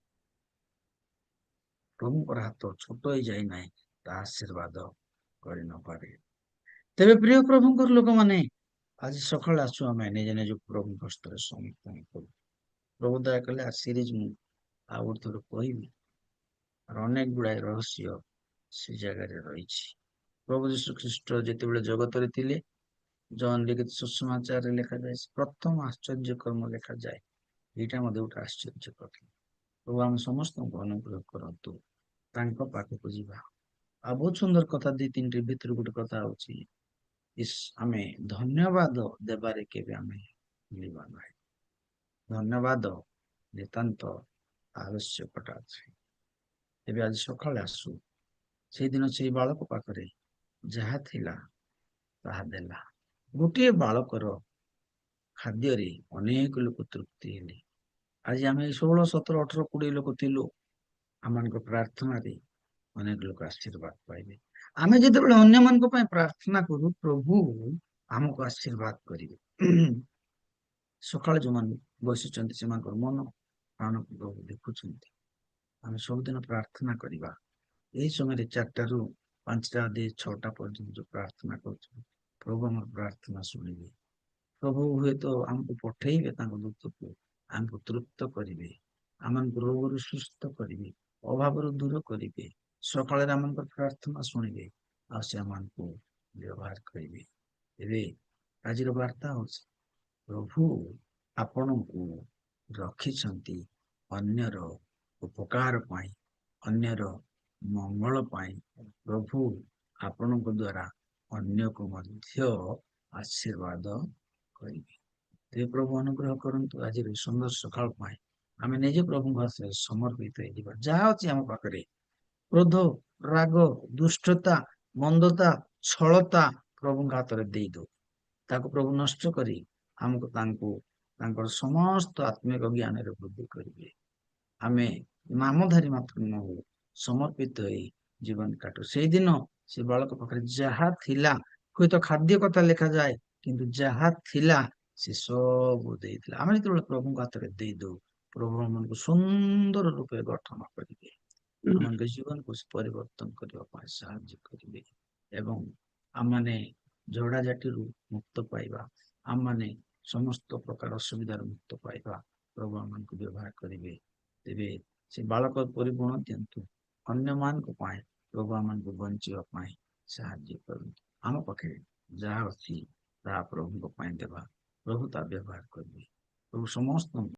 ପ୍ରଭୁଙ୍କର ହାତ ଛୋଟ ହେଇଯାଇ ନାହିଁ, ତା ଆଶୀର୍ବାଦ କରି ନପାରେ। ତେବେ ପ୍ରିୟ ପ୍ରଭୁଙ୍କର ଲୋକମାନେ, ଆଜି ସକାଳେ ଆସୁ ଆମେ ନିଜ ନିଜ ପ୍ରଭୁଙ୍କ ହସ୍ତରେ ସମର୍ପଣ କରୁ। ପ୍ରଭୁ ଦୟା କଲେ ସିରିଜ ମୁଁ ଆଉ ଗୋଟେ ଥର କହିବି। আর ଅନେକ ଗୁଡାଏ ରହସ୍ୟ ସେ ଜାଗାରେ ରହିଛି। ପ୍ରଭୁ ଯୀଶୁ ଖ୍ରୀଷ୍ଟ ଯେତେବେଳେ ଜଗତରେ ଥିଲେ, ଜହନ ଲିଖିତ ସୁସମାଚାରରେ ଲେଖାଯାଏ, ପ୍ରଥମ ଆଶ୍ଚର୍ଯ୍ୟ କର୍ମ ଲେଖାଯାଏ। ଏଇଟା ମଧ୍ୟ ଗୋଟେ ଆଶ୍ଚର୍ଯ୍ୟ କଥା। ପ୍ରଭୁ ଆମେ ସମସ୍ତଙ୍କୁ ଅନୁଗ୍ରହ କରନ୍ତୁ, ତାଙ୍କ ପାଖକୁ ଯିବା। ଆଉ ବହୁତ ସୁନ୍ଦର କଥା, 2-3ଟି ଭିତରୁ ଗୋଟେ କଥା ହଉଛି, ଆମେ ଧନ୍ୟବାଦ ଦେବାରେ କେବେ ଆମେ ଭୁଲିବା ନାହିଁ। ଧନ୍ୟବାଦ ନିତାନ୍ତ ଆବଶ୍ୟକତା ଅଛି। ତେବେ ଆଜି ସକାଳେ ଆସୁ, ସେଇଦିନ ସେଇ ବାଳକ ପାଖରେ ଯାହା ଥିଲା ତାହା ଦେଲା। ଗୋଟିଏ ବାଳକର ଖାଦ୍ୟରେ ଅନେକ ଲୋକ ତୃପ୍ତି ହେଲେ। ଆଜି ଆମେ 16, 17, 18, 20 ଲୋକ ଥିଲୁ। ଆମମାନଙ୍କ ପ୍ରାର୍ଥନାରେ ଅନେକ ଲୋକ ଆଶୀର୍ବାଦ ପାଇବେ। ଆମେ ଯେତେବେଳେ ଅନ୍ୟମାନଙ୍କ ପାଇଁ ପ୍ରାର୍ଥନା କରୁ, ପ୍ରଭୁ ଆମକୁ ଆଶୀର୍ବାଦ କରିବେ। ସକାଳେ ଯୋଉମାନେ ବସିଛନ୍ତି ସେମାନଙ୍କର ମନ ପ୍ରାଣକୁ ପ୍ରଭୁ ଦେଖୁଛନ୍ତି। ଆମେ ସବୁଦିନ ପ୍ରାର୍ଥନା କରିବା। ଏହି ସମୟରେ 4ଟାରୁ 5ଟା, 6ଟା ପର୍ଯ୍ୟନ୍ତ ଯୋଉ ପ୍ରାର୍ଥନା କରୁଛୁ, ପ୍ରଭୁ ଆମର ପ୍ରାର୍ଥନା ଶୁଣିବେ। ପ୍ରଭୁ ହୁଏତ ଆମକୁ ପଠେଇବେ ତାଙ୍କ ଦୂତକୁ, ଆମକୁ ତୃପ୍ତ କରିବେ, ଆମମାନଙ୍କୁ ରୋଗରୁ ସୁସ୍ଥ କରିବେ, ଅଭାବରୁ ଦୂର କରିବେ। ସକାଳରେ ଆମଙ୍କର ପ୍ରାର୍ଥନା ଶୁଣିବେ, ଆଉ ସେ ଆମମାନଙ୍କୁ ବ୍ୟବହାର କରିବେ। ଏବେ ଆଜିର ବାର୍ତ୍ତା ହଉଛି, ପ୍ରଭୁ ଆପଣଙ୍କୁ ରଖିଛନ୍ତି ଅନ୍ୟର ଉପକାର ପାଇଁ, ଅନ୍ୟର ମଙ୍ଗଳ ପାଇଁ। ପ୍ରଭୁ ଆପଣଙ୍କ ଦ୍ୱାରା ଅନ୍ୟକୁ ମଧ୍ୟ ଆଶୀର୍ବାଦ କରିବେ। ତେବେ ପ୍ରଭୁ ଅନୁଗ୍ରହ କରନ୍ତୁ। ଆଜିର ସୁନ୍ଦର ସକାଳ ପାଇଁ ଆମେ ନିଜେ ପ୍ରଭୁଙ୍କ ହାତରେ ସମର୍ପିତ ହେଇଯିବା। ଯାହା ଅଛି ଆମ ପାଖରେ, କ୍ରୋଧ, ରାଗ, ଦୁଷ୍ଟତା, ମନ୍ଦତା, ଛଳତା ପ୍ରଭୁଙ୍କ ହାତରେ ଦେଇଦଉ। ତାକୁ ପ୍ରଭୁ ନଷ୍ଟ କରି ଆମକୁ ତାଙ୍କର ସମସ୍ତ ଆତ୍ମିକ ଜ୍ଞାନରେ ବୃଦ୍ଧି କରିବେ। ଆମେ ନାମଧାରୀ ମାତ୍ର ନ ହଉ, ସମର୍ପିତ ହେଇ ଜୀବନ କାଟୁ। ସେଇଦିନ ସେ ବାଳକ ପାଖରେ ଯାହା ଥିଲା, ହୁଏତ ଖାଦ୍ୟ କଥା ଲେଖାଯାଏ, କିନ୍ତୁ ଯାହା ଥିଲା ସେ ସବୁ ଦେଇଥିଲା। ଆମେ ଯେତେବେଳେ ପ୍ରଭୁଙ୍କ ହାତରେ ଦେଇଦଉ, ପ୍ରଭୁ ଆମକୁ ସୁନ୍ଦର ରୂପେ ଗଠନ କରିବେ, ଆମମାନଙ୍କ ଜୀବନକୁ ପରିବର୍ତ୍ତନ କରିବା ପାଇଁ ସାହାଯ୍ୟ କରିବେ। ଏବଂ ଆମମାନେ ଝଗଡ଼ାଝାଟିରୁ ମୁକ୍ତ ପାଇବା, ଆମମାନେ ସମସ୍ତ ପ୍ରକାର ଅସୁବିଧାରୁ ମୁକ୍ତ ପାଇବା, ପ୍ରଭୁ ଆମମାନଙ୍କୁ ବ୍ୟବହାର କରିବେ। ତେବେ ସେ ବାଳକ ପରି ଗୁଣ ଦିଅନ୍ତୁ ଅନ୍ୟମାନଙ୍କ ପାଇଁ। ପ୍ରଭୁ ଆମମାନଙ୍କୁ ବଞ୍ଚିବା ପାଇଁ ସାହାଯ୍ୟ କରନ୍ତୁ। ଆମ ପାଖରେ ଯାହା ଅଛି ତାହା ପ୍ରଭୁଙ୍କ ପାଇଁ ଦେବା। ପ୍ରଭୁ ତା ବ୍ୟବହାର କରିବେ। ପ୍ରଭୁ ସମସ୍ତଙ୍କୁ